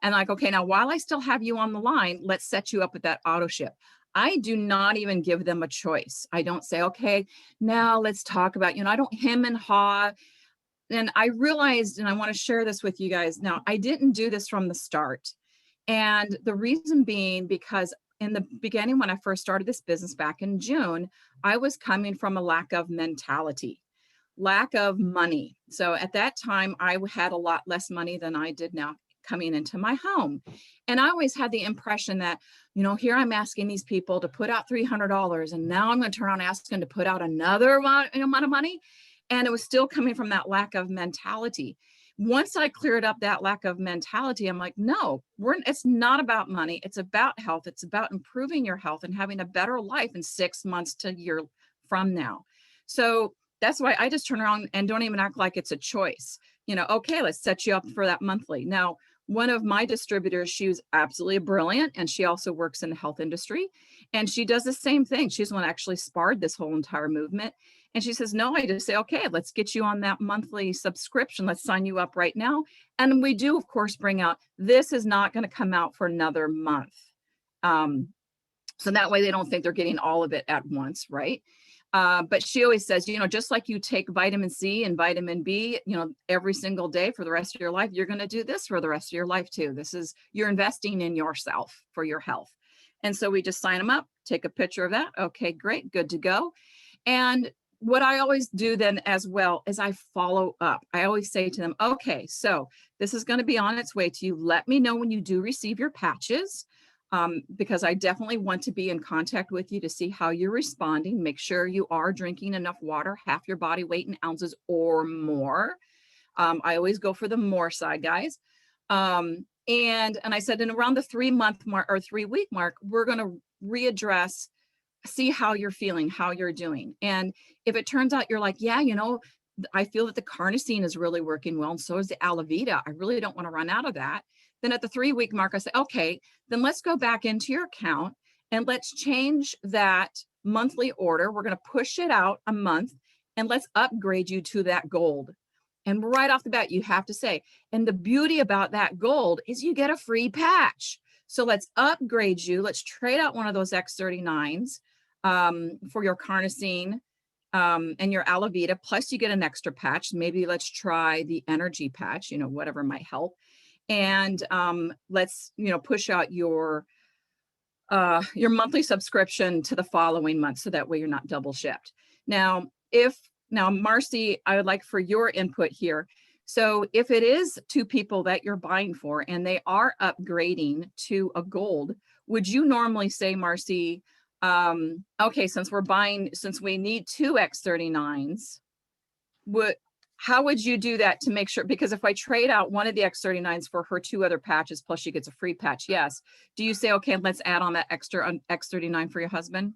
And like, okay, now while I still have you on the line, let's set you up with that auto ship. I do not even give them a choice. I don't say, okay, now let's talk about, I don't hem and haw. And I realized, and I want to share this with you guys. Now, I didn't do this from the start. And the reason being, because in the beginning, when I first started this business back in June, I was coming from a lack of mentality, lack of money. So at that time, I had a lot less money than I did now. coming into my home. And I always had the impression that, here I'm asking these people to put out $300, and now I'm going to turn around and ask them to put out another amount of money. And it was still coming from that lack of mentality. Once I cleared up that lack of mentality, I'm like, no, it's not about money. It's about health. It's about improving your health and having a better life in 6 months to a year from now. So that's why I just turn around and don't even act like it's a choice. Okay, let's set you up for that monthly. Now, one of my distributors, she was absolutely brilliant, and she also works in the health industry, and she does the same thing. She's the one that actually sparred this whole entire movement. And she says, no, I just say, okay, let's get you on that monthly subscription. Let's sign you up right now. And we do, of course, bring out, this is not going to come out for another month. So that way they don't think they're getting all of it at once, right? But she always says, just like you take vitamin C and vitamin B, every single day for the rest of your life, you're going to do this for the rest of your life too. You're investing in yourself for your health. And so we just sign them up, take a picture of that. Okay, great, good to go. And what I always do then as well is I follow up. I always say to them, okay, so this is going to be on its way to you. Let me know when you do receive your patches. Because I definitely want to be in contact with you to see how you're responding. Make sure you are drinking enough water, half your body weight in ounces or more. I always go for the more side, guys. And I said, in around the 3-month mark or 3-week mark, we're going to readdress, see how you're feeling, how you're doing. And if it turns out you're like, yeah, I feel that the carnosine is really working well, and so is the Alavita. I really don't want to run out of that. Then at the 3-week mark, I say, okay, then let's go back into your account and let's change that monthly order. We're going to push it out a month and let's upgrade you to that gold. And right off the bat, you have to say, and the beauty about that gold is you get a free patch. So let's upgrade you. Let's trade out one of those X39s for your carnosine and your Alavita. Plus you get an extra patch. Maybe let's try the energy patch, whatever might help. And let's, push out your monthly subscription to the following month. So that way you're not double shipped. Now, Marcy, I would like for your input here. So if it is 2 people that you're buying for and they are upgrading to a gold, would you normally say, Marcy, okay, since we need 2 X39s, how would you do that to make sure? Because if I trade out one of the X39s for her 2 other patches, plus she gets a free patch, yes. Do you say, okay, let's add on that extra X39 for your husband?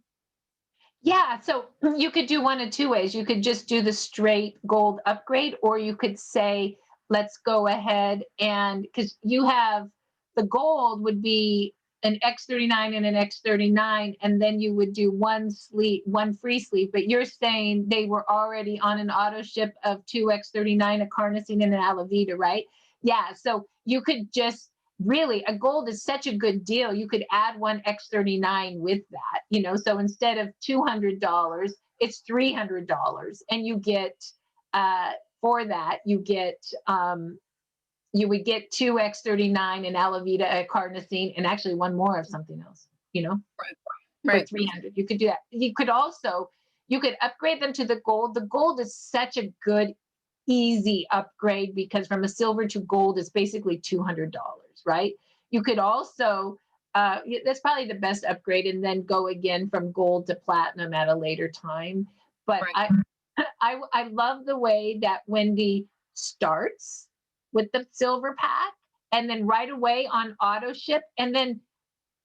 Yeah, so you could do one of 2 ways. You could just do the straight gold upgrade, or you could say, let's go ahead and, because you have the gold would be an X39 and an X39, and then you would do one free sleeve. But you're saying they were already on an auto ship of 2 X39, a carnosine and an Alavita, right? Yeah, so you could just really, a gold is such a good deal. You could add one X39 with that, so instead of $200, it's $300, and you get for that, you would get 2 X39 and Alavita, a carnosine, and actually one more of something else, Right. For 300. You could do that. You could upgrade them to the gold. The gold is such a good, easy upgrade, because from a silver to gold is basically $200, right? You could also, that's probably the best upgrade, and then go again from gold to platinum at a later time. But Right. I love the way that Wendy starts with the silver pack, and then right away on auto ship, and then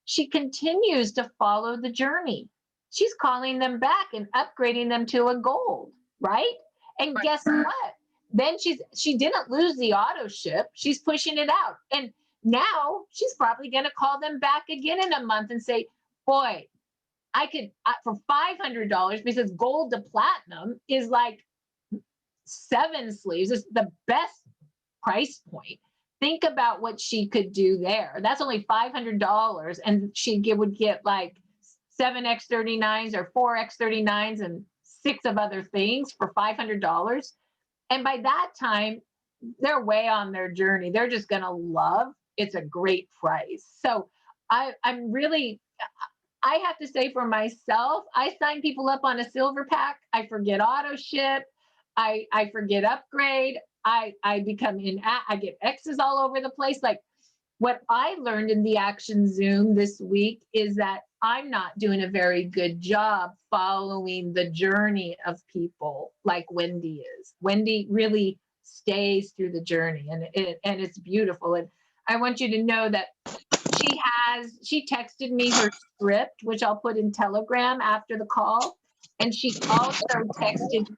she continues to follow the journey. She's calling them back and upgrading them to a gold, right? And Right. guess what? Then she didn't lose the auto ship. She's pushing it out. And now she's probably going to call them back again in a month and say, boy, I could, for $500, because gold to platinum is like 7 sleeves. It's the best price point. Think about what she could do there. That's only $500, and would get like 7 X39s or 4 X39s and 6 of other things for $500. And by that time, they're way on their journey. They're just going to love. It's a great price. So I have to say, for myself, I sign people up on a silver pack. I forget auto ship. I forget upgrade. I become I get X's all over the place. Like, what I learned in the Action Zoom this week is that I'm not doing a very good job following the journey of people like Wendy is. Wendy really stays through the journey, and it's beautiful. And I want you to know that she texted me her script, which I'll put in Telegram after the call. And she also texted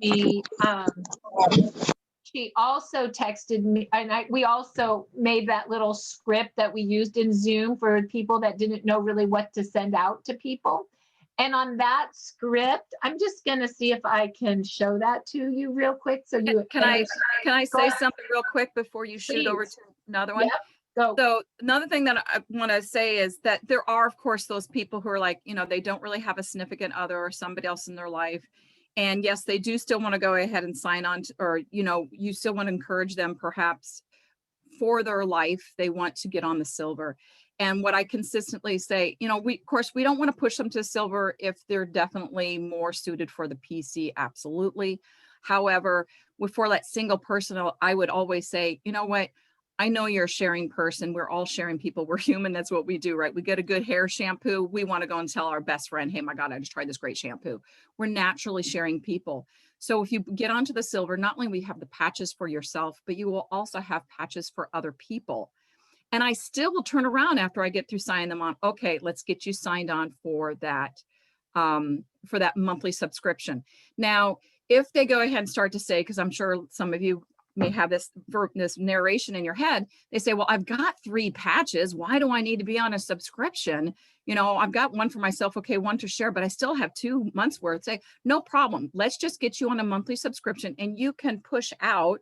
me, and we also made that little script that we used in Zoom for people that didn't know really what to send out to people. And on that script, I'm just going to see if I can show that to you real quick. So you Can I say ahead. something real quick before you shoot over Please. to another one? Yep, go. So another thing that I want to say is that there are, of course, those people who are like, they don't really have a significant other or somebody else in their life. And yes, they do still want to go ahead and sign on or, you still want to encourage them perhaps for their life. They want to get on the silver. And what I consistently say, of course, we don't want to push them to silver if they're definitely more suited for the PC. Absolutely. However, for that single person, I would always say, you know what? I know you're a sharing person. We're all sharing people. We're human. That's what we do, right? We get a good hair shampoo. We want to go and tell our best friend, hey, my God, I just tried this great shampoo. We're naturally sharing people. So if you get onto the silver, not only we have the patches for yourself, but you will also have patches for other people. And I still will turn around after I get through signing them on. Okay, let's get you signed on for that monthly subscription. Now, if they go ahead and start to say, because I'm sure some of you may have this narration in your head, they say, well, I've got 3 patches. Why do I need to be on a subscription? I've got one for myself. Okay, one to share, but I still have 2 months worth. Say, no problem. Let's just get you on a monthly subscription and you can push out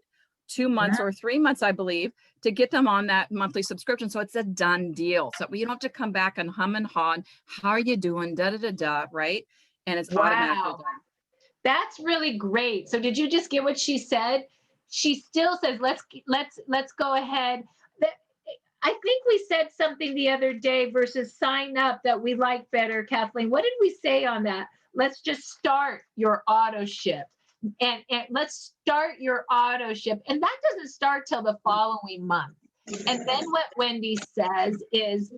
2 months or 3 months, I believe, to get them on that monthly subscription. So it's a done deal. So you don't have to come back and hum and haw. How are you doing? Da, da, da, da, right? And it's automatically done. That's really great. So did you just get what she said? She still says, let's go ahead. I think we said something the other day versus sign up that we like better, Kathleen. What did we say on that? Let's just start your auto ship. And let's start your auto ship. And that doesn't start till the following month. And then what Wendy says is,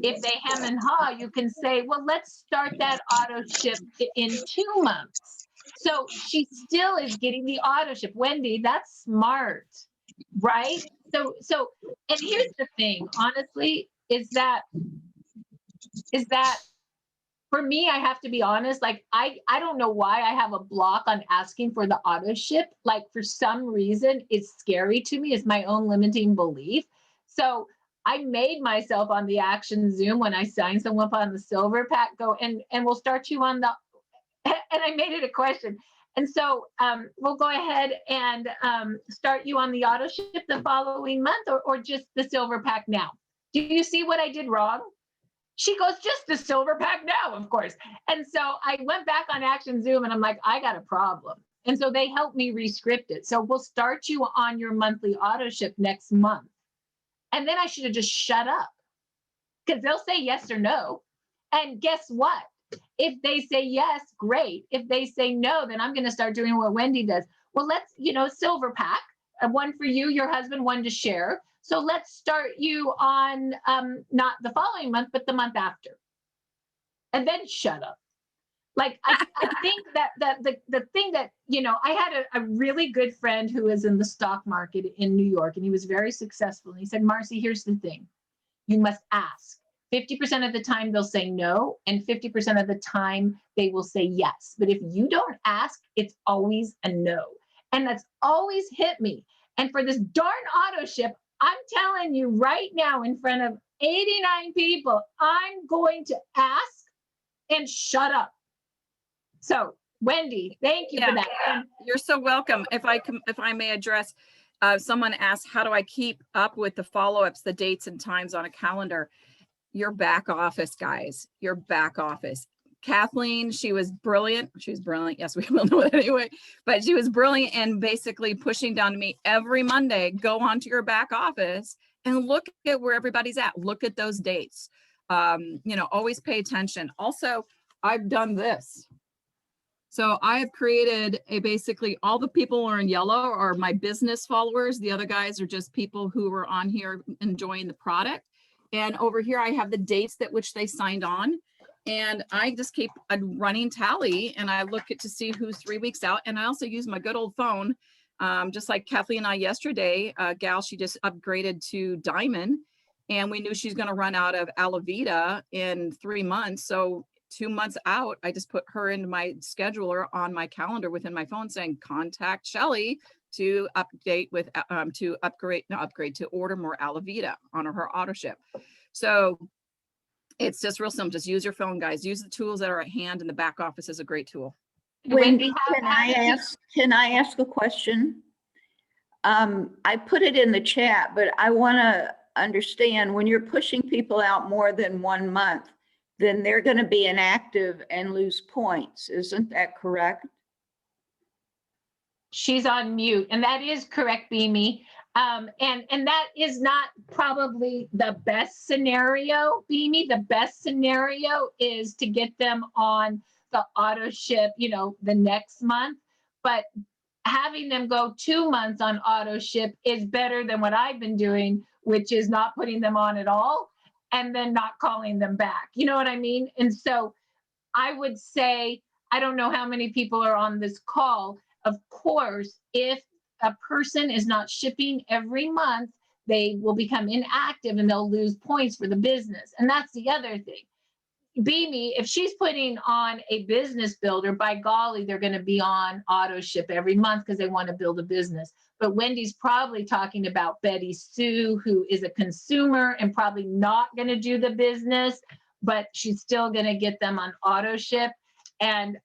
if they hem and haw, you can say, well, let's start that auto ship in 2 months. So she still is getting the auto ship. Wendy, that's smart, right? So, and here's the thing, honestly, is that for me, I have to be honest, like, I don't know why I have a block on asking for the auto ship. Like, for some reason, it's scary to me. It's my own limiting belief. So I made myself on the Action Zoom when I signed someone up on the silver pack, go and we'll start you on the, and I made it a question. And so we'll go ahead and start you on the auto ship the following month or just the silver pack now. Do you see what I did wrong? She goes, just the silver pack now, of course. And so I went back on Action Zoom and I'm like, I got a problem. And so they helped me re-script it. So we'll start you on your monthly auto ship next month. And then I should have just shut up because they'll say yes or no. And guess what? If they say yes, great. If they say no, then I'm going to start doing what Wendy does. Well, let's, silver pack, one for you, your husband, one to share. So let's start you on not the following month, but the month after. And then shut up. Like, I think that the thing that, I had a really good friend who is in the stock market in New York, and he was very successful. And he said, Marcy, here's the thing. You must ask. 50% of the time they'll say no, and 50% of the time they will say yes. But if you don't ask, it's always a no. And that's always hit me. And for this darn auto ship, I'm telling you right now in front of 89 people, I'm going to ask and shut up. So Wendy, thank you for that. You're so welcome. If I may address, someone asked, how do I keep up with the follow-ups, the dates and times on a calendar? Your back office, guys, your back office. Kathleen, she was brilliant. She was brilliant. Yes, we will know it anyway, but she was brilliant and basically pushing down to me every Monday, go onto your back office and look at where everybody's at. Look at those dates. Always pay attention. Also, I've done this. So I have created basically all the people who are in yellow are my business followers. The other guys are just people who are on here enjoying the product. And over here, I have the dates that which they signed on. And I just keep a running tally and I look at to see who's 3 weeks out. And I also use my good old phone. Just like Kathleen and I yesterday, gal, she just upgraded to Diamond and we knew she's going to run out of Alavita in 3 months. So 2 months out, I just put her into my scheduler on my calendar within my phone saying, contact Shelly to update with, to order more Alavita on her auto ship. So it's just real simple. Just use your phone, guys. Use the tools that are at hand, and the back office is a great tool. Wendy, can I ask a question? I put it in the chat, but I want to understand when you're pushing people out more than 1 month, then they're going to be inactive and lose points. Isn't that correct? She's on mute, and that is correct, Beamy. And that is not probably the best scenario, Beamy. The best scenario is to get them on the auto ship, the next month. But having them go 2 months on auto ship is better than what I've been doing, which is not putting them on at all and then not calling them back. You know what I mean? And so I would say, I don't know how many people are on this call. Of course, if a person is not shipping every month, they will become inactive and they'll lose points for the business. And that's the other thing. Beamy, if she's putting on a business builder, by golly, they're going to be on auto ship every month because they want to build a business. But Wendy's probably talking about Betty Sue, who is a consumer and probably not going to do the business, but she's still going to get them on auto ship. And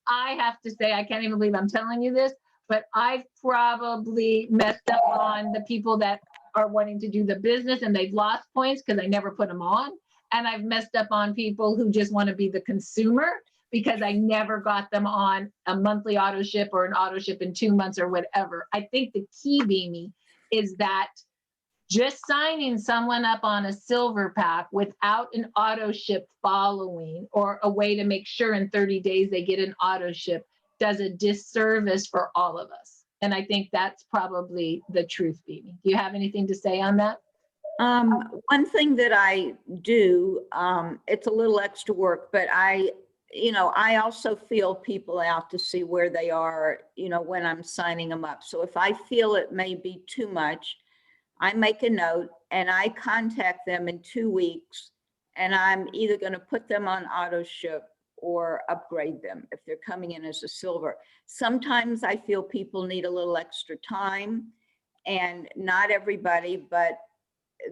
I have to say, I can't even believe I'm telling you this, but I've probably messed up on the people that are wanting to do the business and they've lost points because I never put them on. And I've messed up on people who just want to be the consumer because I never got them on a monthly auto ship or an auto ship in 2 months or whatever. I think the key, Beamy, is that just signing someone up on a silver pack without an auto ship following or a way to make sure in 30 days they get an auto ship does a disservice for all of us. And I think that's probably the truth, Beamy. Do you have anything to say on that? One thing that I do, it's a little extra work, but I also feel people out to see where they are, when I'm signing them up. So if I feel it may be too much, I make a note and I contact them in 2 weeks and I'm either going to put them on auto ship or upgrade them if they're coming in as a silver. Sometimes I feel people need a little extra time and not everybody, but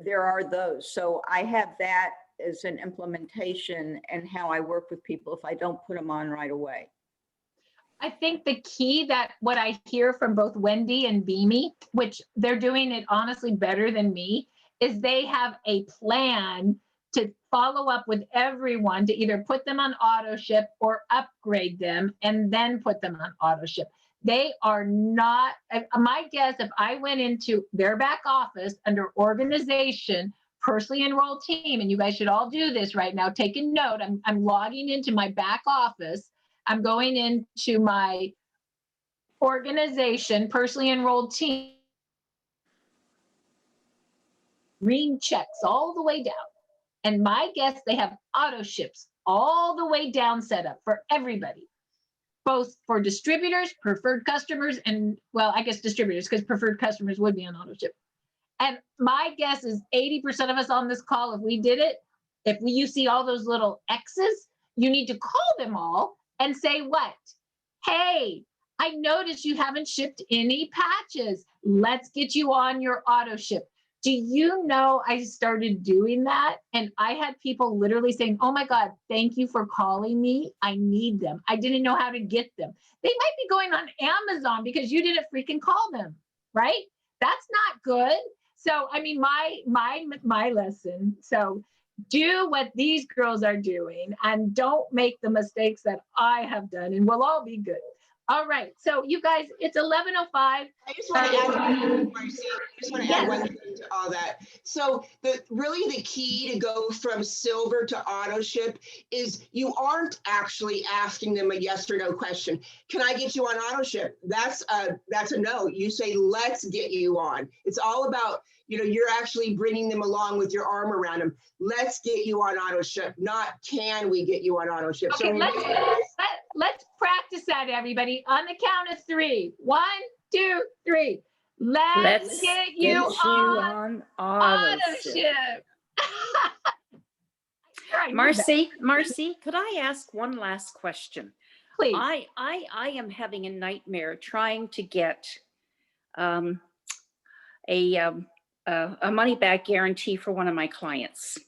there are those. So I have that as an implementation and how I work with people if I don't put them on right away. I think the key that what I hear from both Wendy and Beamy, which they're doing it honestly better than me, is they have a plan to follow up with everyone to either put them on auto ship or upgrade them and then put them on auto ship. They are not, my guess, if I went into their back office under organization, personally enrolled team, and you guys should all do this right now, take a note. I'm logging into my back office. I'm going into my organization, personally enrolled team, green checks all the way down. And my guess, they have auto ships all the way down set up for everybody, both for distributors, preferred customers, and well, I guess distributors, because preferred customers would be on auto ship. And my guess is 80% of us on this call, if we did it, you see all those little X's, you need to call them all and say what? Hey, I noticed you haven't shipped any patches. Let's get you on your auto ship. Do you know I started doing that? And I had people literally saying, oh my God, thank you for calling me. I need them. I didn't know how to get them. They might be going on Amazon because you didn't freaking call them, right? That's not good. So, I mean, my lesson. So do what these girls are doing and don't make the mistakes that I have done, and we'll all be good. All right. So you guys, it's 11:05. I just want to add, Marcy, add one thing to all that. So really the key to go from silver to auto ship is you aren't actually asking them a yes or no question. Can I get you on auto ship? That's a no. You say, let's get you on. It's all about you know, you're actually bringing them along with your arm around them. Let's get you on auto ship, not can we get you on auto ship. Okay, let's practice that, everybody. On the count of 3. 1, 2, 3. Let's get you on auto ship. Marcy, could I ask one last question? Please. I am having a nightmare trying to get a money back guarantee for one of my clients.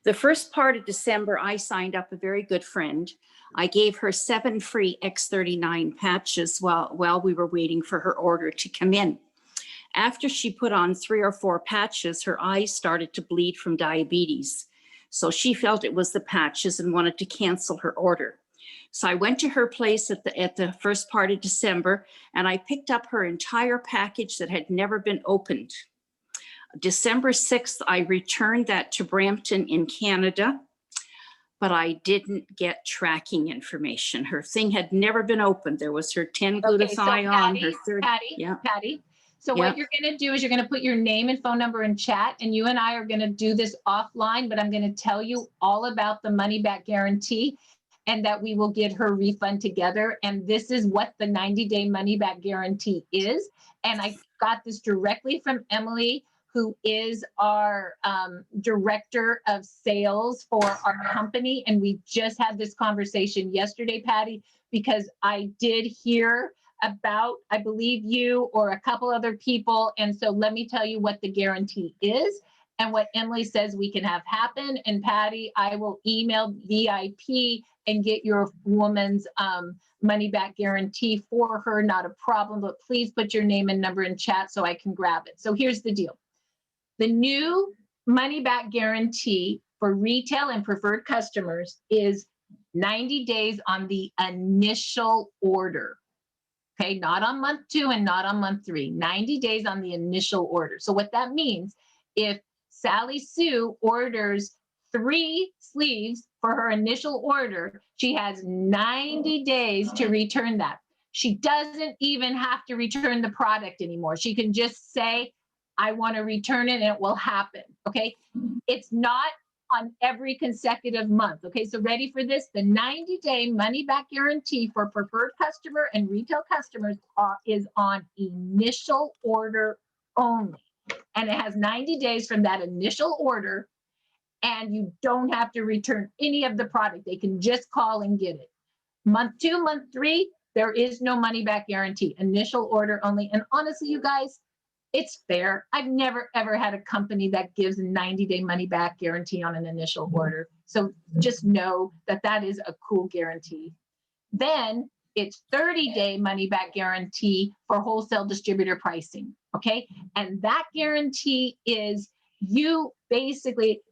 The first part of December, I signed up a very good friend. I gave her 7 free X39 patches while we were waiting for her order to come in. After she put on 3 or 4 patches, her eyes started to bleed from diabetes. So she felt it was the patches and wanted to cancel her order. So I went to her place at the first part of December, and I picked up her entire package that had never been opened. December 6th, I returned that to Brampton in Canada, but I didn't get tracking information. Her thing had never been opened. There was her 10 glutathione, her 30. Patty. So what you're going to do is you're going to put your name and phone number in chat, and you and I are going to do this offline, but I'm going to tell you all about the money back guarantee and that we will get her refund together. And this is what the 90-day money back guarantee is. And I got this directly from Emily, who is our director of sales for our company. And we just had this conversation yesterday, Patty, because I did hear about, I believe, you or a couple other people. And so let me tell you what the guarantee is and what Emily says we can have happen. And Patty, I will email VIP and get your woman's money back guarantee for her, not a problem, but please put your name and number in chat so I can grab it. So here's the deal. The new money back guarantee for retail and preferred customers is 90 days on the initial order. Okay, not on month 2 and not on month 3, 90 days on the initial order. So what that means, if Sally Sue orders 3 sleeves for her initial order, she has 90 days to return that. She doesn't even have to return the product anymore. She can just say, I want to return it, and it will happen. Okay, it's not on every consecutive month. Okay, so ready for this? The 90-day money back guarantee for preferred customer and retail customers is on initial order only. And it has 90 days from that initial order, and you don't have to return any of the product. They can just call and get it. Month 2, month 3, there is no money back guarantee, initial order only. And honestly, you guys, it's fair. I've never, ever had a company that gives a 90-day money back guarantee on an initial order. So just know that that is a cool guarantee. Then it's 30-day money back guarantee for wholesale distributor pricing. Okay. And that guarantee is you basically,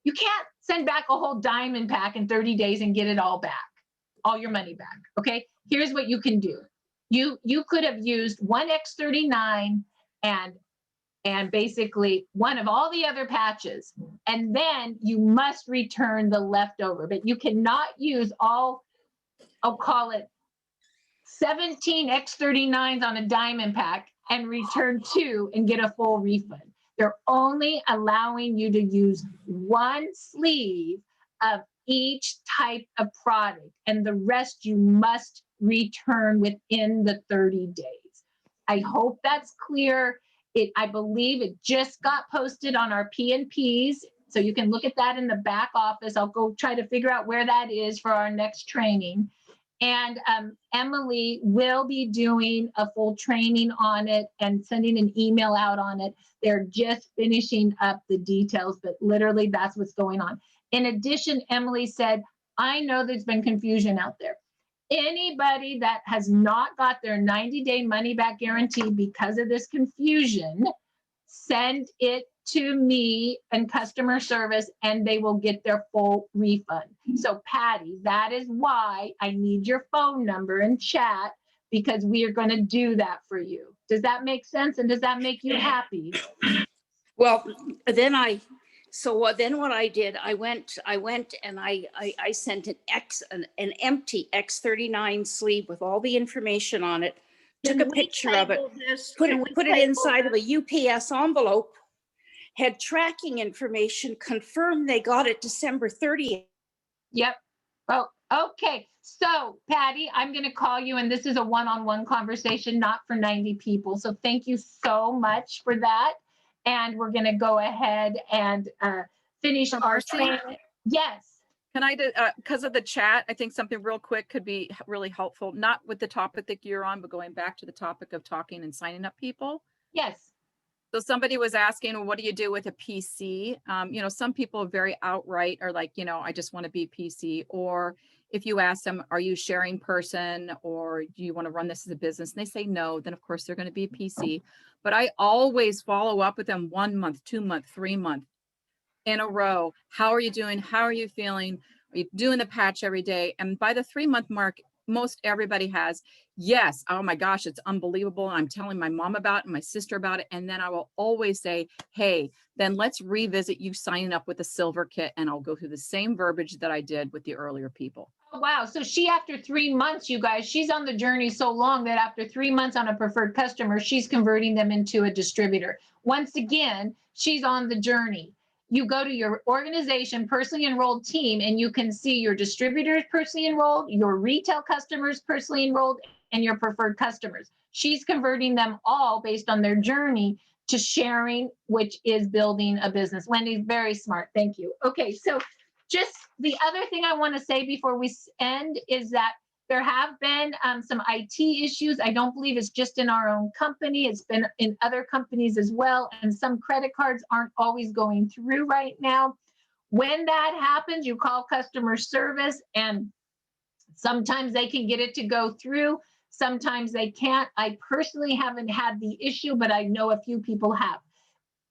you can't send back a whole diamond pack in 30 days and get it all back, all your money back. Okay. Here's what you can do. You could have used one X39 and basically one of all the other patches, and then you must return the leftover, but you cannot use all, I'll call it 17 X39s on a diamond pack and return 2 and get a full refund. They're only allowing you to use 1 sleeve of each type of product, and the rest you must return within the 30 days. I hope that's clear. I believe it just got posted on our P&Ps, so you can look at that in the back office. I'll go try to figure out where that is for our next training. And Emily will be doing a full training on it and sending an email out on it. They're just finishing up the details, but literally that's what's going on. In addition, Emily said, I know there's been confusion out there. Anybody that has not got their 90-day money back guarantee because of this confusion, send it to me and customer service and they will get their full refund. So Patty, that is why I need your phone number in chat, because we are going to do that for you. Does that make sense? And does that make you happy? Well, then what I did, I went and I sent an empty X39 sleeve with all the information on it, took a picture of it, put it inside of a UPS envelope, had tracking information confirm they got it December 30th. Yep. Oh, okay. So Patty, I'm going to call you, and this is a one-on-one conversation, not for 90 people. So thank you so much for that. And we're going to go ahead and finish So our Marcy? training. Yes. Can I, because of the chat, I think something real quick could be really helpful, not with the topic that you're on, but going back to the topic of talking and signing up people. Yes. So somebody was asking, well, what do you do with a PC? You know, some people very outright are like, you know, I just want to be PC. Or if you ask them, are you a sharing person, or do you want to run this as a business? And they say no, then of course they're going to be PC. But I always follow up with them 1 month, 2 month, 3 month in a row. How are you doing? How are you feeling? Are you doing the patch every day? And by the 3 month mark, most everybody has, yes, oh my gosh, it's unbelievable. I'm telling my mom about it and my sister about it. And then I will always say, hey, then let's revisit you signing up with the silver kit, and I'll go through the same verbiage that I did with the earlier people. Oh, wow. So she, after 3 months, you guys, she's on the journey so long that after 3 months on a preferred customer, she's converting them into a distributor. Once again, she's on the journey. You go to your organization personally enrolled team, and you can see your distributors personally enrolled, your retail customers personally enrolled, and your preferred customers. She's converting them all based on their journey to sharing, which is building a business. Wendy's very smart. Thank you. Okay, so just the other thing I want to say before we end is that there have been some IT issues. I don't believe it's just in our own company. It's been in other companies as well. And some credit cards aren't always going through right now. When that happens, you call customer service, and sometimes they can get it to go through. Sometimes they can't. I personally haven't had the issue, but I know a few people have.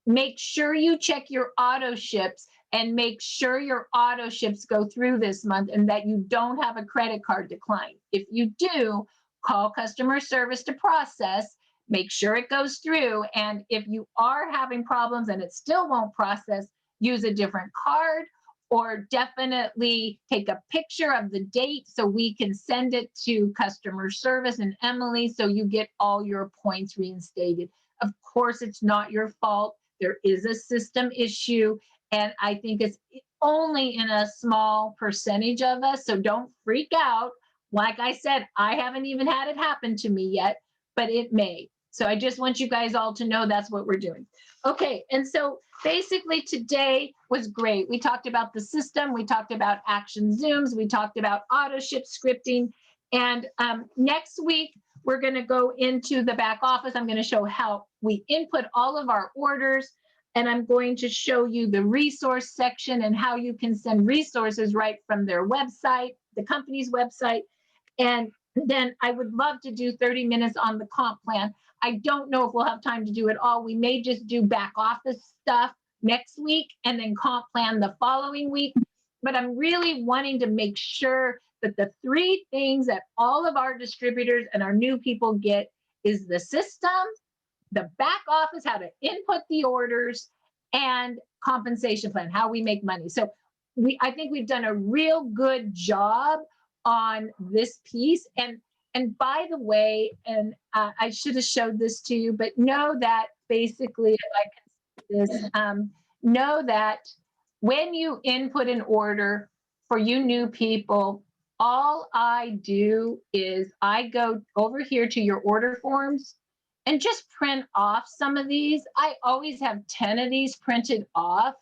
Make sure you check your auto ships and make sure your auto ships go through this month and that you don't have a credit card decline. If you do, call customer service to process, make sure it goes through. And if you are having problems and it still won't process, use a different card, or definitely take a picture of the date so we can send it to customer service and Emily so you get all your points reinstated. Of course, it's not your fault. There is a system issue, and I think it's only in a small percentage of us, so don't freak out. Like I said, I haven't even had it happen to me yet, but it may. So I just want you guys all to know that's what we're doing. Okay, and so basically today was great. We talked about the system, we talked about Action Zooms, we talked about auto ship scripting, and next week, we're going to go into the back office. I'm going to show how we input all of our orders, and I'm going to show you the resource section and how you can send resources right from their website, the company's website. And then I would love to do 30 minutes on the comp plan. I don't know if we'll have time to do it all. We may just do back office stuff next week and then comp plan the following week. But I'm really wanting to make sure that the 3 things that all of our distributors and our new people get is the system, the back office, how to input the orders, and compensation plan, how we make money. So I think we've done a real good job on this piece. And by the way, and I should have showed this to you, but know that basically, if I can see this, know that when you input an order for you new people, all I do is I go over here to your order forms and just print off some of these. I always have 10 of these printed off.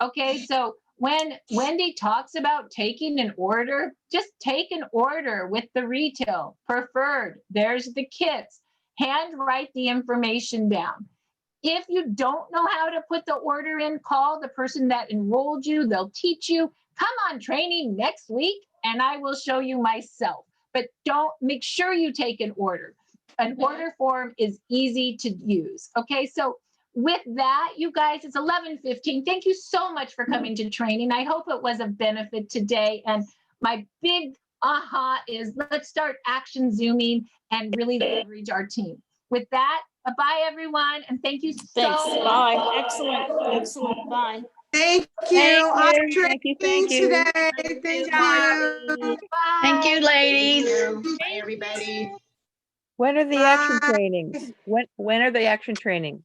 Okay, so when Wendy talks about taking an order, just take an order with the retail preferred. There's the kits. Handwrite the information down. If you don't know how to put the order in, call the person that enrolled you. They'll teach you. Come on training next week and I will show you myself. But make sure you take an order. An order form is easy to use. Okay, so with that, you guys, it's 11:15. Thank you so much for coming to training. I hope it was of benefit today. And my big aha is let's start action zooming and really leverage our team. With that, bye everyone. And thank you so Thanks. much. Bye. Excellent. Bye. Thank you. Awesome training today. Thank you. Bye. Thank you, ladies. Bye, everybody. When are the action Bye. trainings? When are the action trainings?